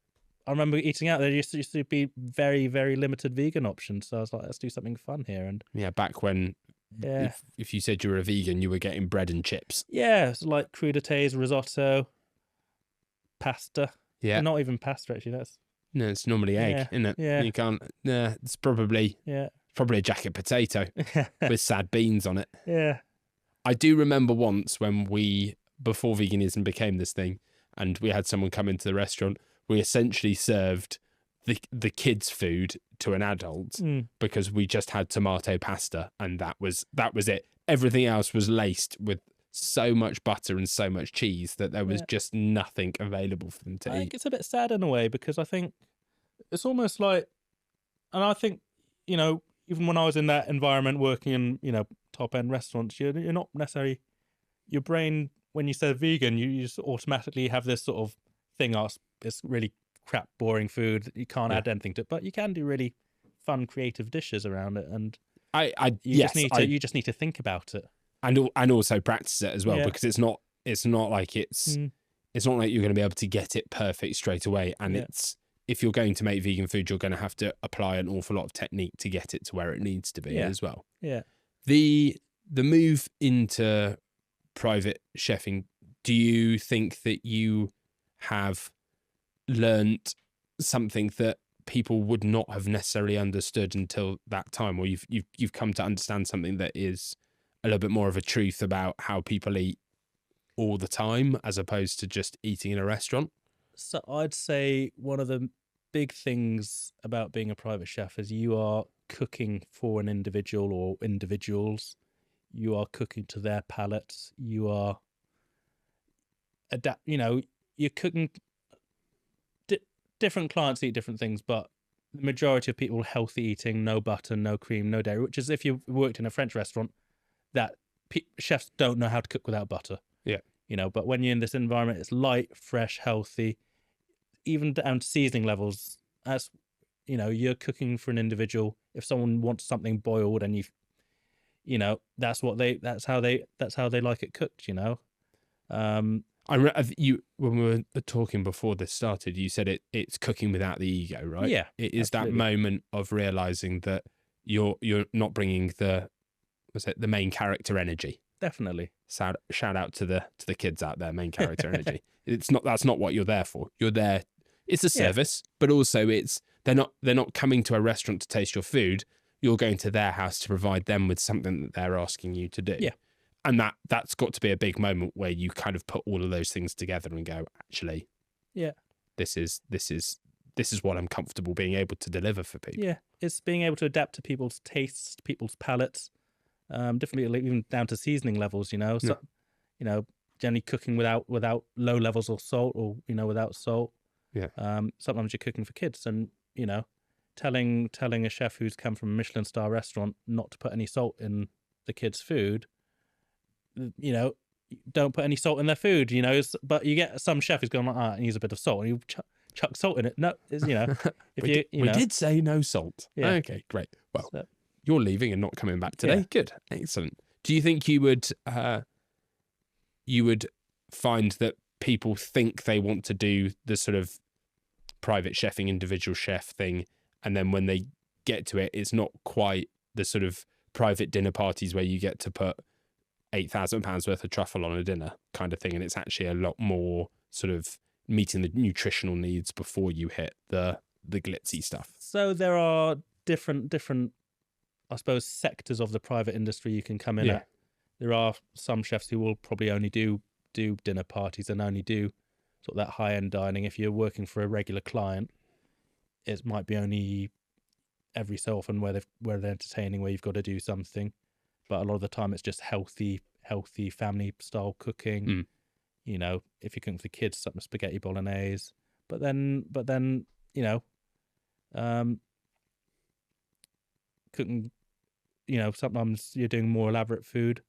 I remember eating out, there used to be very, very limited vegan options. So I was like, let's do something fun here. And back when, if you said you were a vegan, you were getting bread and chips. Yeah, it's like crudités, risotto, pasta. Yeah, not even pasta actually. No, it's normally egg, isn't it? Yeah. You can't. It's probably a jacket potato with sad beans on it. Yeah. I do remember once when before veganism became this thing, and we had someone come into the restaurant, we essentially served the kids' food to an adult because we just had tomato pasta, and that was it. Everything else was laced with so much butter and so much cheese that there was just nothing available for them to eat. I think it's a bit sad in a way because I think it's almost like, and I think, even when I was in that environment working in, top end restaurants, you're not necessarily, your brain, when you say vegan, you just automatically have this sort of thing, it's really crap, boring food that you can't add anything to it, but you can do really fun, creative dishes around it. And you just need to think about it. And also practice it as well, because it's not like it's not like you're going to be able to get it perfect straight away. And if you're going to make vegan food, you're going to have to apply an awful lot of technique to get it to where it needs to be as well. Yeah. The move into private chefing, do you think that you have learnt something that people would not have necessarily understood until that time, or you've come to understand something that is a little bit more of a truth about how people eat all the time as opposed to just eating in a restaurant? So I'd say one of the big things about being a private chef is you are cooking for an individual or individuals. You are cooking to their palates. You are you're cooking. Different clients eat different things, but the majority of people healthy eating, no butter, no cream, no dairy, which is if you worked in a French restaurant, that chefs don't know how to cook without butter. Yeah. But when you're in this environment, it's light, fresh, healthy, even down to seasoning levels. As you're cooking for an individual. If someone wants something boiled, and that's how they like it cooked. When we were talking before this started, you said it's cooking without the ego, right? Yeah, it is absolutely. That moment of realizing that you're not bringing the main character energy. Definitely. Shout out to the kids out there, main character energy. That's not what you're there for. You're there. It's a service, but also they're not coming to a restaurant to taste your food. you're going to their house to provide them with something that they're asking you to do. Yeah. And that's got to be a big moment where you kind of put all of those things together and go, actually, yeah, this is what I'm comfortable being able to deliver for people. Yeah, it's being able to adapt to people's tastes, people's palates, differently, even down to seasoning levels. So, generally cooking without low levels of salt, or without salt. Yeah. Sometimes you're cooking for kids, and telling a chef who's come from a Michelin star restaurant not to put any salt in the kids' food. Don't put any salt in their food. But you get some chef who's going like, it needs a bit of salt, and you chuck salt in it. No, it's, if we did say no salt. Yeah. Okay, great. Well, you're leaving and not coming back today. Yeah. Good, excellent. Do you think you would find that people think they want to do the sort of private chefing, individual chef thing, and then when they get to it, it's not quite the sort of private dinner parties where you get to put £8,000 worth of truffle on a dinner kind of thing, and it's actually a lot more sort of meeting the nutritional needs before you hit the glitzy stuff? So there are different, I suppose, sectors of the private industry you can come in at. There are some chefs who will probably only do dinner parties and only do sort of that high-end dining. If you're working for a regular client, it might be only every so often where they're entertaining, where you've got to do something. But a lot of the time it's just healthy family style cooking. If you're cooking for the kids, something spaghetti bolognese. But then cooking, sometimes you're doing more elaborate food.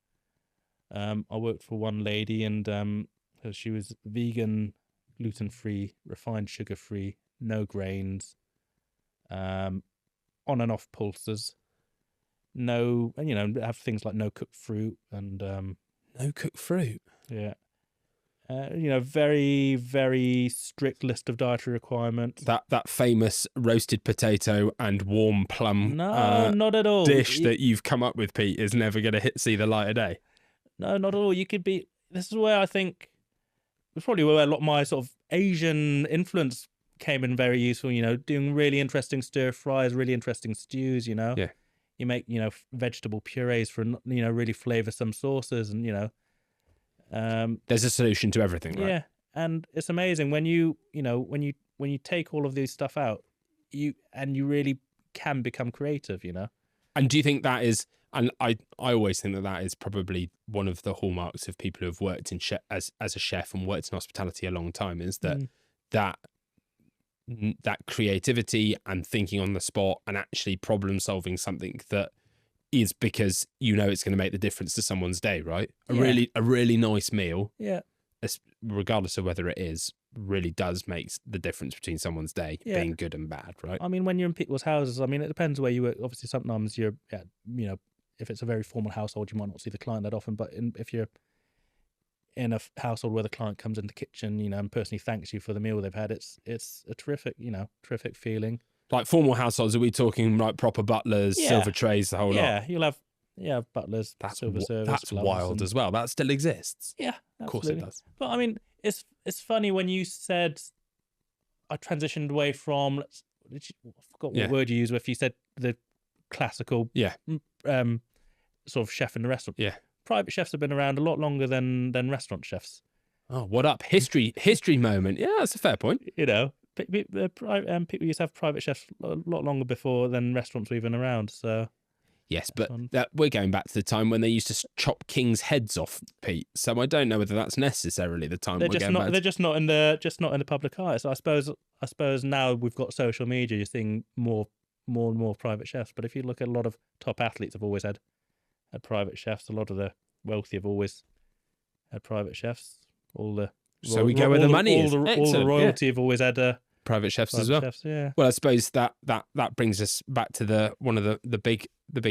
I worked for one lady, and she was vegan, gluten-free, refined sugar-free, no grains, on and off pulses. No, and have things like no cooked fruit and No cooked fruit. Yeah. Very, very strict list of dietary requirements. That famous roasted potato and warm plum not at all. dish that you've come up with, Pete, is never going to see the light of day. No, not at all. This is where I think it's probably where a lot of my sort of Asian influence came in very useful. Doing really interesting stir fries, really interesting stews. Yeah. You make vegetable purees for really flavoursome sauces, and there's a solution to everything, right? Yeah, and it's amazing when you take all of these stuff out, you really can become creative. And do you think that is? And I always think that is probably one of the hallmarks of people who have worked in as a chef and worked in hospitality a long time, is that creativity and thinking on the spot and actually problem solving something that is because it's going to make the difference to someone's day, right? A really nice meal, regardless of whether it is, really does make the difference between someone's day being good and bad, right? I mean, when you're in people's houses, it depends where you work. Obviously, sometimes you're, if it's a very formal household, you might not see the client that often. But if you're in a household where the client comes in the kitchen, and personally thanks you for the meal they've had, it's a terrific feeling. Like formal households, are we talking like proper butlers, silver trays, the whole lot? Yeah, you'll have butlers, silver servers. That's wild as well. That still exists. Yeah, absolutely. Of course it does. But it's funny when you said I transitioned away from. I forgot what word you used. If you said the classical, sort of chef in the restaurant. Yeah. Private chefs have been around a lot longer than restaurant chefs. Oh, what up? History moment. Yeah, that's a fair point. People used to have private chefs a lot longer before than restaurants were even around. So yes, but we're going back to the time when they used to chop kings' heads off, Pete. So I don't know whether that's necessarily the time they're just not in the public eye. So I suppose now we've got social media, you're seeing more and more private chefs. But if you look at a lot of top athletes, have always had private chefs. A lot of the wealthy have always had private chefs. So we go where the money is. All the royalty have always had private chefs as well. Yeah. Well, I suppose that brings us back to one of the big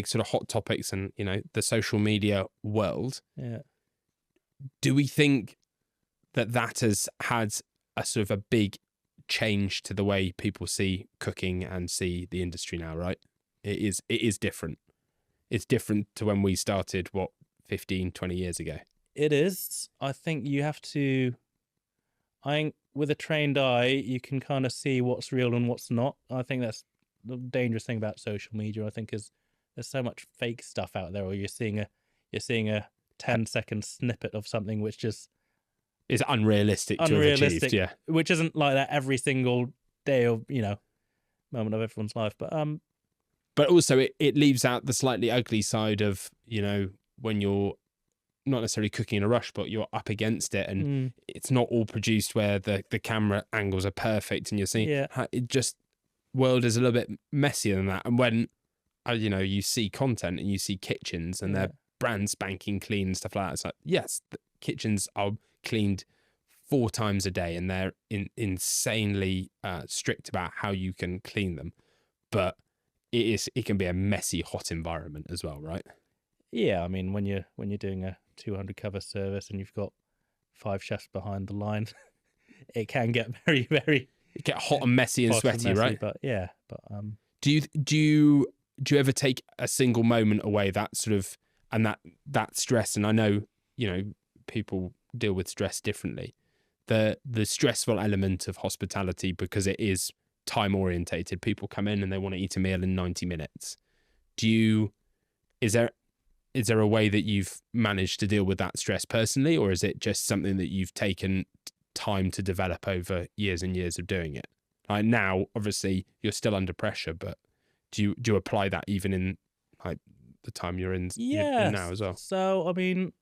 sort of hot topics, and the social media world. Yeah. Do we think that has had a sort of a big change to the way people see cooking and see the industry now? Right. It is different. It's different to when we started, 15, 20 years ago. It is. I think you have to. With a trained eye, you can kind of see what's real and what's not. I think that's the dangerous thing about social media. I think is there's so much fake stuff out there, or you're seeing a 10-second snippet of something which just is unrealistic to have achieved. Yeah, which isn't like that every single day of moment of everyone's life, but also it leaves out the slightly ugly side of when you're not necessarily cooking in a rush, but you're up against it, and it's not all produced where the camera angles are perfect, and you're seeing it just world is a little bit messier than that. And when you see content and you see kitchens and they're brand spanking clean and stuff like that, it's like, yes, the kitchens are cleaned 4 times a day and they're insanely strict about how you can clean them, but it can be a messy, hot environment as well, right? Yeah, I mean, when you're doing a 200 cover service and you've got 5 chefs behind the line, it can get very, very hot and messy and sweaty, right? But do you ever take a single moment away that sort of and that stress? And I know people deal with stress differently. The stressful element of hospitality, because it is time orientated. People come in and they want to eat a meal in 90 minutes. Is there a way that you've managed to deal with that stress personally, or is it just something that you've taken time to develop over years and years of doing it? Like now, obviously, you're still under pressure, but do you apply that even in like the time you're in now as well? So, I mean,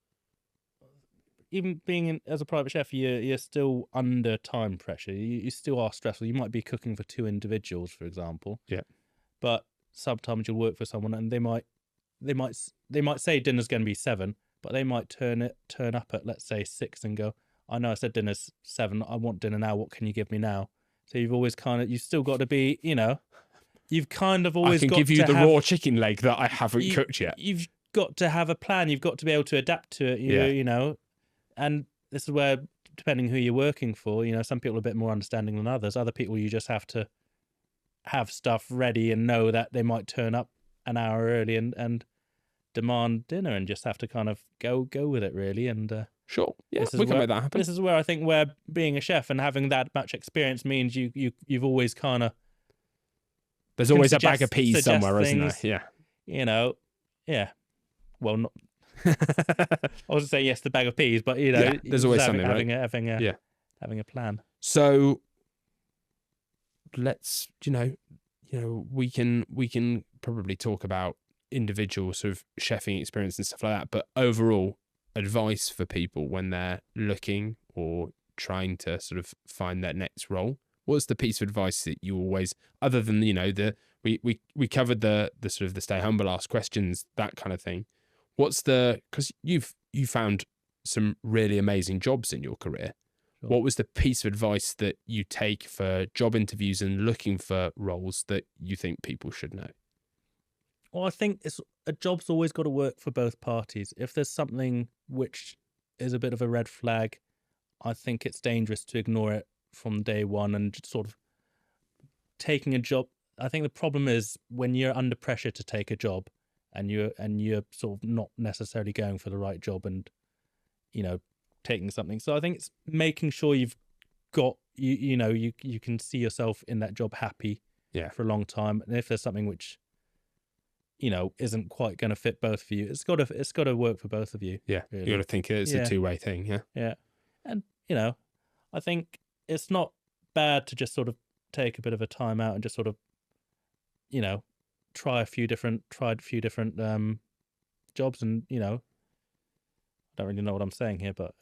even being as a private chef, you're still under time pressure. You still are stressful. You might be cooking for 2 individuals, for example. Yeah. But sometimes you'll work for someone and they might say dinner's going to be 7, but they might turn up at, let's say, 6 and go, I know I said dinner's 7. I want dinner now. What can you give me now? So you've still got to be, you've kind of always got to I can give you the raw chicken leg that I haven't cooked yet. You've got to have a plan. You've got to be able to adapt to it, and this is where, depending who you're working for, some people are a bit more understanding than others. Other people, you just have to have stuff ready and know that they might turn up an hour early and demand dinner, and just have to kind of go with it, really. And sure, yeah, we can make that happen. This is where I think where being a chef and having that much experience means you've always kind of, there's always a bag of peas somewhere, isn't there? Yeah. Yeah. Well, not. I was to say yes, the bag of peas, but there's always something, having right? having a plan. So let's we can probably talk about individual sort of chefing experience and stuff like that, but overall advice for people when they're looking or trying to sort of find their next role. What's the piece of advice that you always, other than we covered the sort of the stay humble, ask questions, that kind of thing. Because you found some really amazing jobs in your career. Sure. What was the piece of advice that you take for job interviews and looking for roles that you think people should know? Well, I think a job's always got to work for both parties. If there's something which is a bit of a red flag, I think it's dangerous to ignore it from day one and just sort of taking a job. I think the problem is when you're under pressure to take a job, and you're sort of not necessarily going for the right job and taking something. So I think it's making sure you've got you can see yourself in that job happy for a long time. And if there's something which isn't quite going to fit both of you, it's got to work for both of you. Yeah, really. You got to think it's a two-way thing. Yeah. And I think it's not bad to just sort of take a bit of a time out and just sort of tried a few different jobs, and I don't really know what I'm saying here, but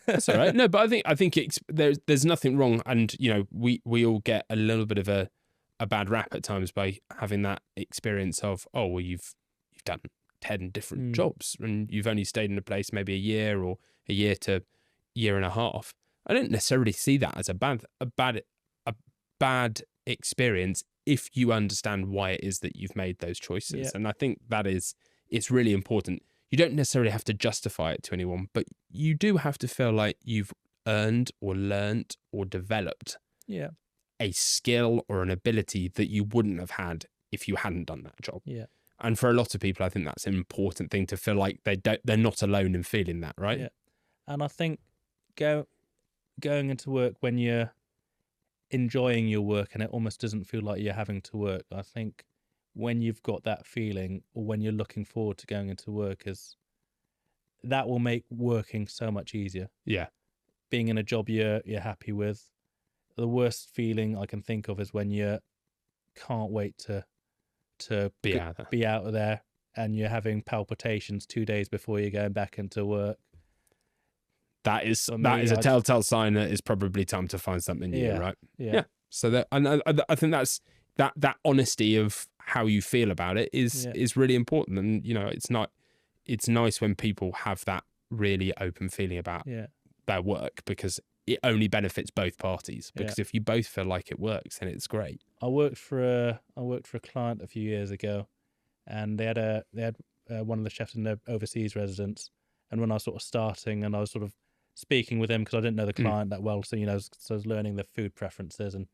that's all right. No, but I think there's nothing wrong, and we all get a little bit of a bad rap at times by having that experience of, oh well, you've done 10 different jobs and you've only stayed in a place maybe a year or a year to year and a half. I don't necessarily see that as a bad experience if you understand why it is that you've made those choices. Yeah. And I think it's really important. You don't necessarily have to justify it to anyone, but you do have to feel like you've earned or learnt or developed a skill or an ability that you wouldn't have had if you hadn't done that job. Yeah. And for a lot of people, I think that's an important thing, to feel like they're not alone in feeling that, right? Yeah. And I think going into work when you're enjoying your work and it almost doesn't feel like you're having to work. I think when you've got that feeling, or when you're looking forward to going into work, is that will make working so much easier. Yeah. Being in a job you're happy with. The worst feeling I can think of is when you can't wait to Be out there. be out of there, and you're having palpitations 2 days before you're going back into work. That is a telltale sign that it's probably time to find something new, right? Yeah. So that, and I think that's that honesty of how you feel about it is really important. And it's nice when people have that really open feeling about their work, because it only benefits both parties. Because if you both feel like it works, then it's great. I worked for a client a few years ago, and they had one of the chefs in their overseas residence. And when I was sort of starting, and I was sort of speaking with him, because I didn't know the client that well, so so I was learning the food preferences, and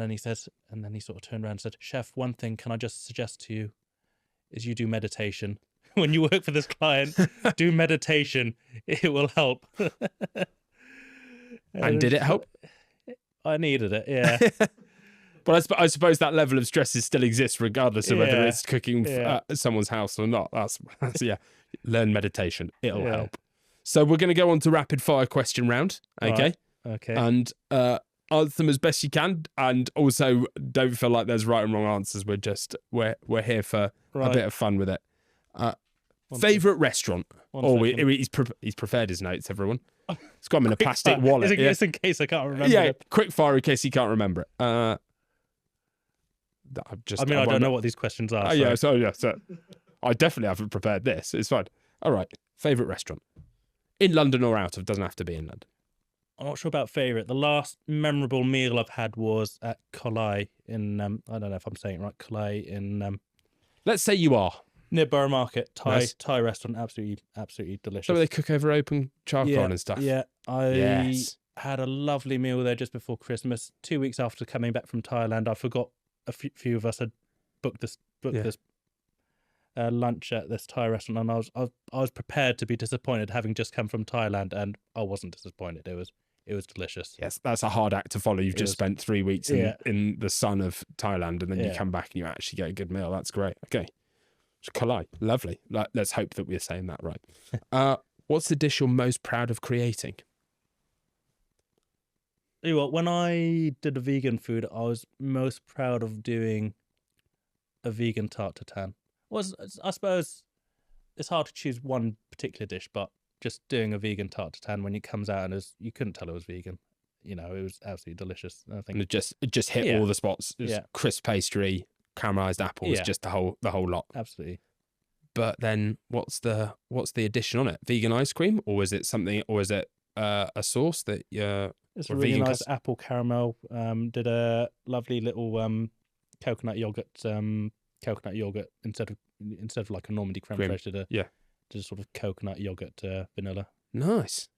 then he says, and then he sort of turned around and said, "Chef, one thing can I just suggest to you is you do meditation when you work for this client. Do meditation; it will help." And did it help? I needed it, yeah. But I suppose that level of stress still exists, regardless of whether it's cooking at someone's house or not. That's learn meditation; it'll help. So we're going to go on to rapid fire question round. Okay. Right. Okay. And answer them as best you can, and also don't feel like there's right and wrong answers. We're here for a bit of fun with it. Favorite restaurant? He's prepared his notes. Everyone, he's got them in a plastic wallet. It's in case I can't remember. Yeah, quick fire in case you can't remember it. I don't know what these questions are. So I definitely haven't prepared this. It's fine. All right. Favorite restaurant in London or out of? Doesn't have to be in London. I'm not sure about favourite. The last memorable meal I've had was at Kolai in, I don't know if I'm saying it right, Kolai in... Let's say you are. Near Borough Market, Thai restaurant, absolutely delicious. So they cook over open charcoal and stuff? Yeah, I had a lovely meal there just before Christmas. 2 weeks after coming back from Thailand, I forgot a few of us had booked this lunch at this Thai restaurant, and I was prepared to be disappointed, having just come from Thailand, and I wasn't disappointed. It was delicious. Yes, that's a hard act to follow. You've just spent 3 weeks in the sun of Thailand, and then you come back and you actually get a good meal. That's great. Okay. So Kolai, lovely. Let's hope that we're saying that right. What's the dish you're most proud of creating? Tell you what, when I did the vegan food, I was most proud of doing a vegan tarte tatin. I suppose it's hard to choose one particular dish, but just doing a vegan tarte tatin when it comes out, and you couldn't tell it was vegan. It was absolutely delicious. I think and it just hit all the spots. Crisp pastry, caramelized apples, just the whole lot. Absolutely. But then what's the addition on it? Vegan ice cream, or is it something, or is it a sauce that it's a really nice apple caramel. Did a lovely little coconut yogurt instead of like a Normandy creme fraiche, did a sort of coconut yogurt vanilla. Nice.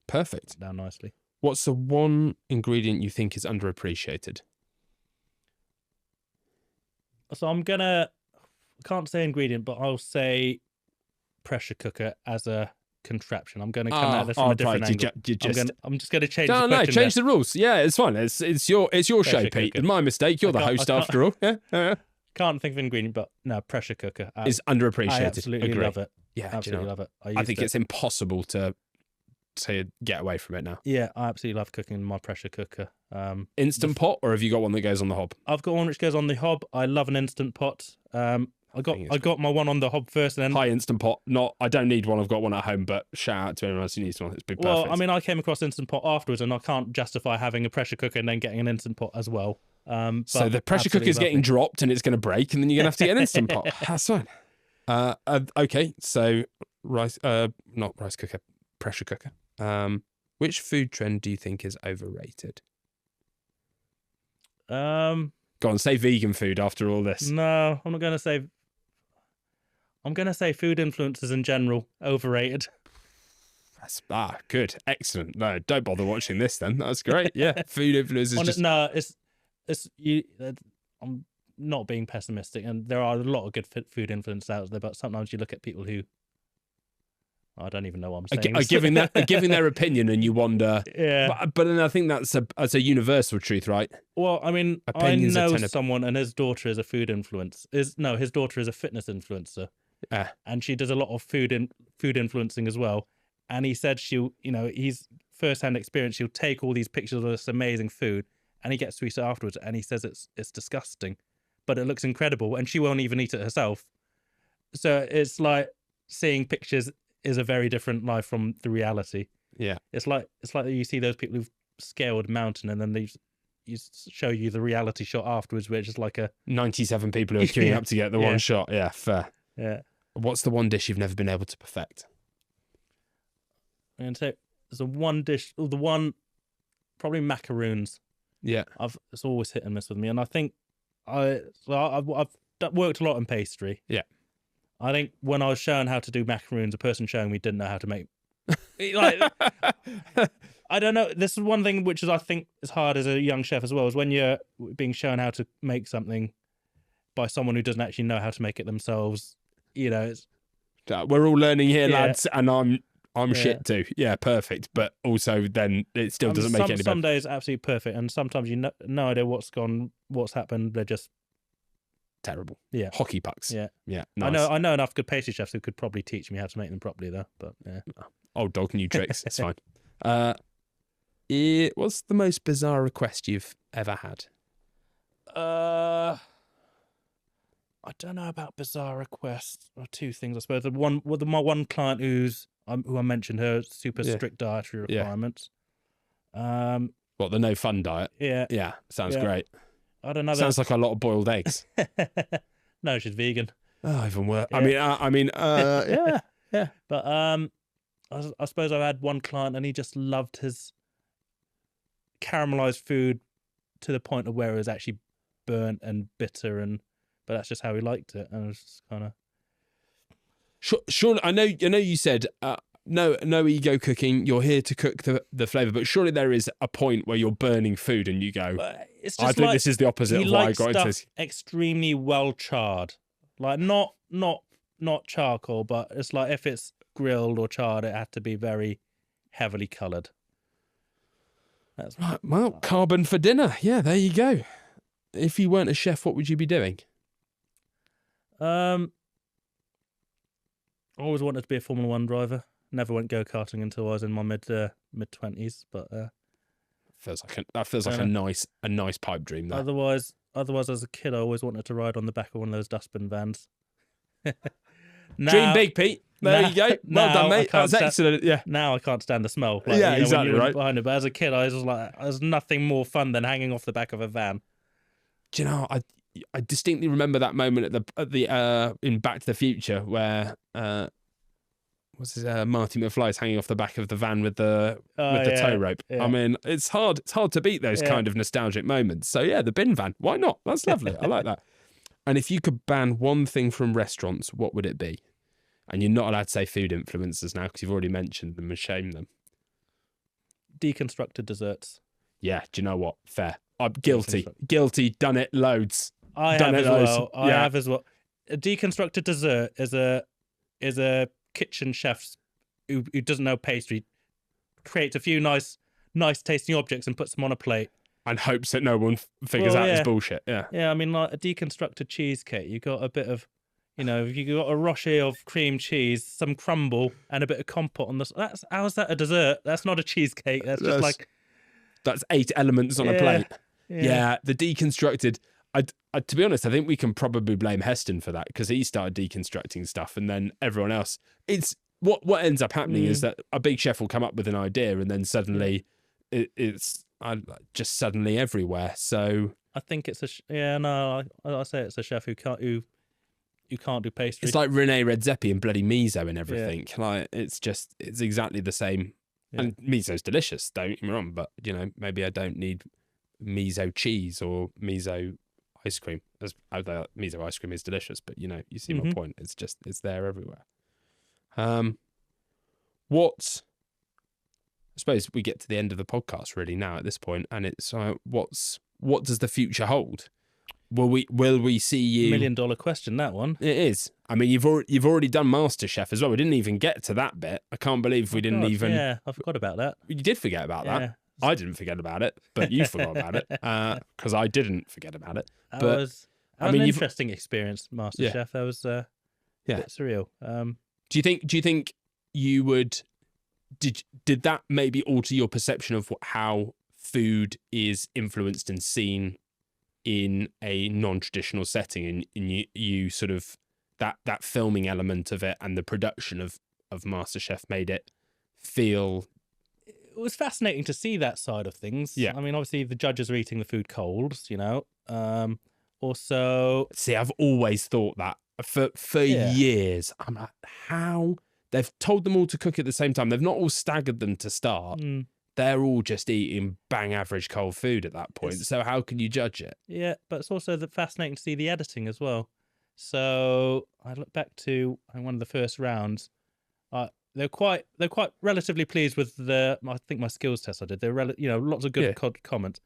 Perfect. Down nicely. What's the one ingredient you think is underappreciated? So I can't say ingredient, but I'll say pressure cooker as a contraption. I'm going to come at this from a different angle. I'm just going to change the question. Change the rules. Yeah, it's fine. It's your show, Pete. It's my mistake. You're the host after all. Yeah. Can't think of an ingredient, but no, pressure cooker is underappreciated. I absolutely love it. Yeah, absolutely love it. I think it's impossible to get away from it now. Yeah, I absolutely love cooking in my pressure cooker. Instant pot, or have you got one that goes on the hob? I've got one which goes on the hob. I love an instant pot. I got my one on the hob first, and then high instant pot. I don't need one. I've got one at home, but shout out to anyone else who needs one. It's been perfect. Well, I mean, I came across instant pot afterwards, and I can't justify having a pressure cooker and then getting an instant pot as well. So the pressure cooker is getting dropped, and it's going to break, and then you're going to have to get an instant pot. That's fine. Okay, so not rice cooker, pressure cooker. Which food trend do you think is overrated? Go on, say vegan food after all this. No, I'm not going to say. I'm going to say food influencers in general, overrated. That's good, excellent. No, don't bother watching this then. That's great. Yeah, food influencers. No, it's you. I'm not being pessimistic, and there are a lot of good food influencers out there, but sometimes you look at people who I don't even know what I'm saying. Are giving their opinion, and you wonder. Yeah. But then I think that's a universal truth, right? Well, I mean, Opinions I know someone, and his daughter is a food influence. His daughter is a fitness influencer, and she does a lot of food influencing as well. And he said he's first-hand experience. She'll take all these pictures of this amazing food, and he gets to eat it afterwards, and he says it's disgusting, but it looks incredible, and she won't even eat it herself. So it's like seeing pictures is a very different life from the reality. Yeah, it's like you see those people who've scaled a mountain, and then they show you the reality shot afterwards, which is like 97 people who are queuing up to get the one shot. Yeah, fair. Yeah. What's the one dish you've never been able to perfect? I'm gonna say there's a one dish. The one, probably macaroons. Yeah, it's always hit and miss with me, and I think I've worked a lot in pastry. Yeah. I think when I was shown how to do macaroons, a person showing me didn't know how to make. Like, I don't know. This is one thing which is, I think, is hard as a young chef as well, is when you're being shown how to make something by someone who doesn't actually know how to make it themselves. It's, we're all learning here, lads, and I'm shit too. Yeah, perfect. But also, then it still doesn't make any better. Some days absolutely perfect, and sometimes you no idea what's happened. They're just terrible. Yeah, hockey pucks. Yeah. Nice. I know enough good pastry chefs who could probably teach me how to make them properly, though. But yeah, old dog, new tricks. It's fine. What's the most bizarre request you've ever had? I don't know about bizarre requests. Or two things, I suppose. My one client who I mentioned, her super strict dietary requirements. What, the no fun diet? Yeah. Yeah, sounds great. I don't know. Sounds like a lot of boiled eggs. No, she's vegan. Oh, even worse. Yeah. I mean, yeah. But I suppose I've had one client, and he just loved his caramelized food to the point of where it was actually burnt and bitter, but that's just how he liked it, and it was just kind of. Sean, I know you said no ego cooking. You're here to cook the flavour, but surely there is a point where you're burning food and you go, I think this is the opposite of why I got into this. Extremely well charred, like not charcoal, but it's like if it's grilled or charred, it had to be very heavily coloured. That's right. Well, carbon for dinner. Yeah, there you go. If you weren't a chef, what would you be doing? I always wanted to be a Formula 1 driver. Never went go-karting until I was in my mid-20s, but that feels like a nice pipe dream there. Otherwise as a kid I always wanted to ride on the back of one of those dustbin vans. Dream big, Pete. There you go. Well done, mate. That's excellent. Yeah. Now I can't stand the smell. Exactly when right. Behind it. But as a kid, I was like, there's nothing more fun than hanging off the back of a van. Do you know? I distinctly remember that moment at the in Back to the Future where Marty McFly's hanging off the back of the van with the tow rope. Yeah. I mean, it's hard to beat those kind of nostalgic moments. So yeah, the bin van. Why not? That's lovely. I like that. And if you could ban one thing from restaurants, what would it be? And you're not allowed to say food influencers now because you've already mentioned them and shamed them. Deconstructed desserts. Yeah, do you know what? Fair. I'm guilty. Done it loads. I have as well. A deconstructed dessert is a kitchen chef who doesn't know pastry, creates a few nice tasting objects and puts them on a plate. And hopes that no one figures out it's bullshit. Yeah. Yeah, I mean, like a deconstructed cheesecake, you got a bit of, you got a rocher of cream cheese, some crumble, and a bit of compote on the. How's that a dessert? That's not a cheesecake. That's 8 elements on a plate. Yeah, the deconstructed. To be honest, I think we can probably blame Heston for that because he started deconstructing stuff, and then everyone else. It's what ends up happening is that a big chef will come up with an idea, and then suddenly it's just suddenly everywhere. So I think it's I say it's a chef who can't do pastry. It's like Rene Redzepi and bloody miso and everything. Yeah. Like it's exactly the same. Yeah. And miso's delicious, don't get me wrong, but maybe I don't need miso cheese or miso ice cream. Although miso ice cream is delicious, but you see my point. It's there everywhere. I suppose we get to the end of the podcast really now at this point, and it's what does the future hold? will we see you? $1 million question, that one. It is. I mean, you've already done MasterChef as well. We didn't even get to that bit. I can't believe we didn't even. Yeah, I forgot about that. You did forget about that. I didn't forget about it, but you forgot about it because I didn't forget about it. That but was an interesting experience, MasterChef. That was a bit surreal. Do you think you would? Did that maybe alter your perception of how food is influenced and seen in a non-traditional setting, and you sort of that filming element of it and the production of MasterChef made it feel? It was fascinating to see that side of things. Yeah. I mean, obviously the judges are eating the food cold, also, see, I've always thought that for years. I'm like, how they've told them all to cook at the same time. They've not all staggered them to start. They're all just eating bang average cold food at that point. So how can you judge it? Yeah, but it's also fascinating to see the editing as well. So I look back to one of the first rounds. They're quite relatively pleased with I think my skills test I did. They're lots of good comments.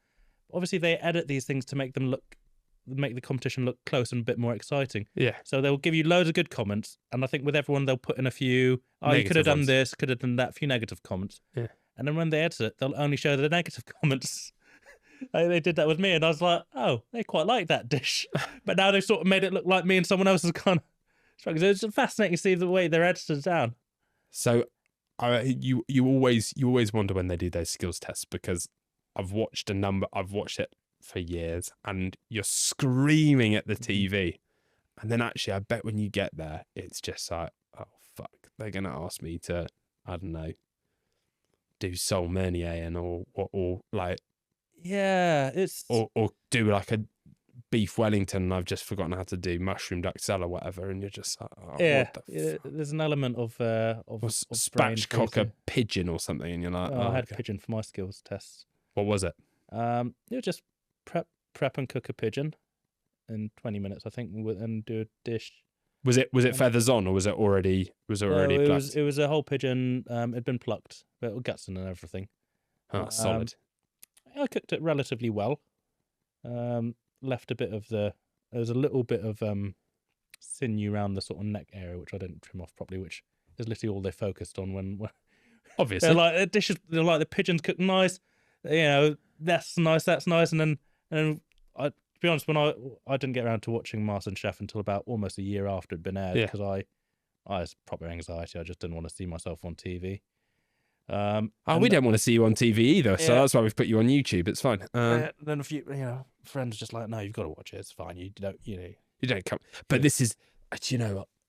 Obviously, they edit these things to make the competition look close and a bit more exciting. Yeah. So they'll give you loads of good comments, and I think with everyone they'll put in a few. You could have done this, could have done that. A few negative comments. Yeah. And then when they edit it, they'll only show the negative comments. They did that with me, and I was like, oh, they quite like that dish. But now they've sort of made it look like me and someone else is kind of struggling. So it's fascinating to see the way they're edited down. So you always wonder when they do those skills tests, because I've watched it for years, and you're screaming at the TV. And then actually, I bet when you get there, it's just like, oh, fuck, they're going to ask me to, I don't know, do sole meunier or like, yeah, it's or do like a beef Wellington, and I've just forgotten how to do mushroom duxelle or whatever, and you're just like, oh, what the there's an element of spatchcock a pigeon or something, and you're like, I had pigeon for my skills tests. What was it? It was just prep and cook a pigeon in 20 minutes, I think, and do a dish. Was it feathers on, or was it already plucked? It was a whole pigeon. It'd been plucked, but guts and everything. Oh, solid. I cooked it relatively well. Left a bit of there was a little bit of sinew around the sort of neck area, which I didn't trim off properly, which is literally all they focused on when obviously they're like the dishes. They're like the pigeons cooked nice. That's nice. And then I, to be honest, when I didn't get around to watching MasterChef until about almost a year after it'd been aired, because I had proper anxiety. I just didn't want to see myself on TV. We don't want to see you on TV either, so that's why we've put you on YouTube. It's fine. Then a few friends just like, no, you've got to watch it. It's fine. You don't come. But this is,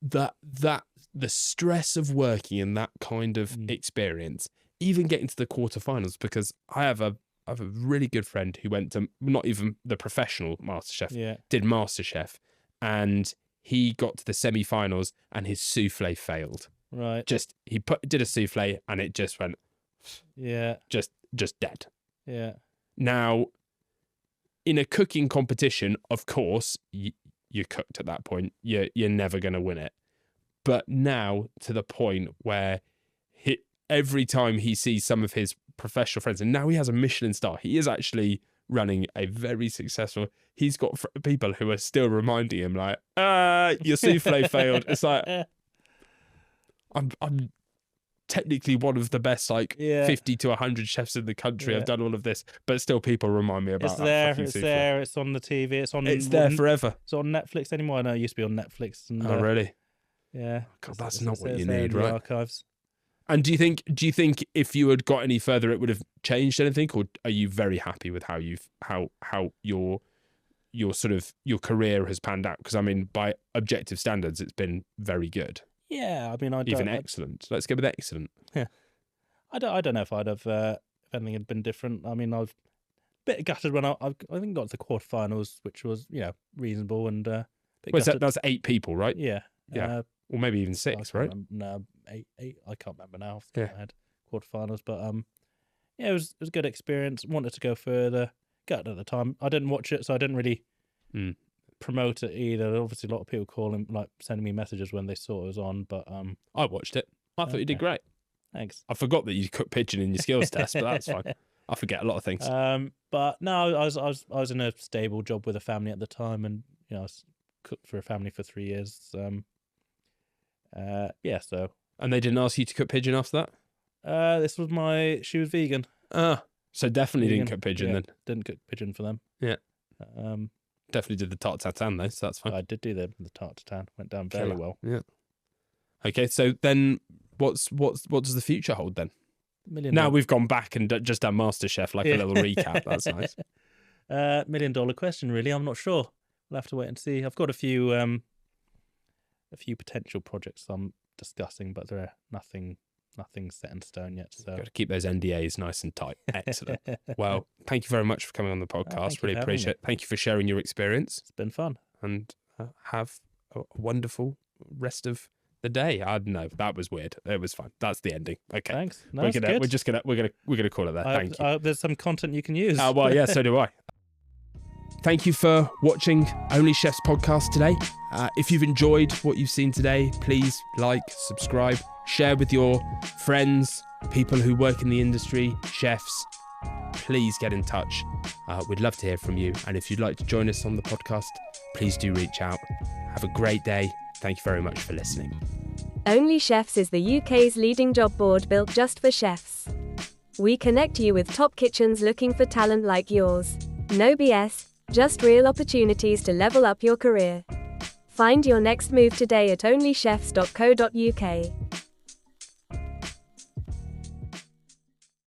that the stress of working in that kind of experience, even getting to the quarterfinals, because I have a really good friend who went to not even the professional MasterChef, did MasterChef, and he got to the semi-finals and his souffle failed. Right. He did a souffle and it just went, just dead. Yeah. Now, in a cooking competition, of course, you're cooked at that point. You're never going to win it. But now to the point where every time he sees some of his professional friends, and now he has a Michelin star, he is actually running a very successful. He's got people who are still reminding him like, your souffle failed. It's like, I'm technically one of the best 50 to 100 chefs in the country. I've done all of this, but still people remind me about it's there. It's on the TV. It's there forever. It's on Netflix anymore. I know it used to be on Netflix. And, oh, really? Yeah. God, that's not what you need, right? Archives. And do you think if you had got any further, it would have changed anything, or are you very happy with how your sort of your career has panned out? Because I mean, by objective standards, it's been very good. Yeah, I mean, excellent. Let's go with excellent. Yeah, I don't know if I'd have if anything had been different. I mean, I was a bit gutted when I think got to the quarterfinals, which was reasonable and. That's 8 people, right? Yeah. Yeah. Or maybe even 6, right? No, 8. I can't remember now. Off the top of my head, quarterfinals, but it was a good experience. Wanted to go further. Got at the time. I didn't watch it, so I didn't really. Promote it either. Obviously, a lot of people calling, sending me messages when they saw it was on. But I watched it. I thought you did great. Thanks. I forgot that you cooked pigeon in your skills test, but that's fine. I forget a lot of things. But no, I was in a stable job with a family at the time, and I was cooked for a family for 3 years. So. And they didn't ask you to cook pigeon after that? She was vegan. So definitely didn't cook pigeon then. Didn't cook pigeon for them. Yeah. Definitely did the tarte tatin though, so that's fine. I did do the tarte tatin. Went down very well. Yeah. Okay, so then what does the future hold then? Now we've gone back and just done MasterChef, like a little recap. That's nice. $1 million question, really. I'm not sure. We'll have to wait and see. I've got a few potential projects I'm discussing, but there are nothing set in stone yet. So got to keep those NDAs nice and tight. Excellent. Well, thank you very much for coming on the podcast. Really appreciate it. Thank you for sharing your experience. It's been fun. And have a wonderful rest of the day. I don't know. That was weird. It was fine. That's the ending. Okay. Thanks. No, we're gonna call it that. Thank you. I hope there's some content you can use. Well, yeah, so do I. Thank you for watching Only Chefs podcast today. If you've enjoyed what you've seen today, please like, subscribe, share with your friends, people who work in the industry, chefs. Please get in touch. We'd love to hear from you. And if you'd like to join us on the podcast, please do reach out. Have a great day. Thank you very much for listening. Only Chefs is the UK's leading job board built just for chefs. We connect you with top kitchens looking for talent like yours. No BS. Just real opportunities to level up your career. Find your next move today at onlychefs.co.uk.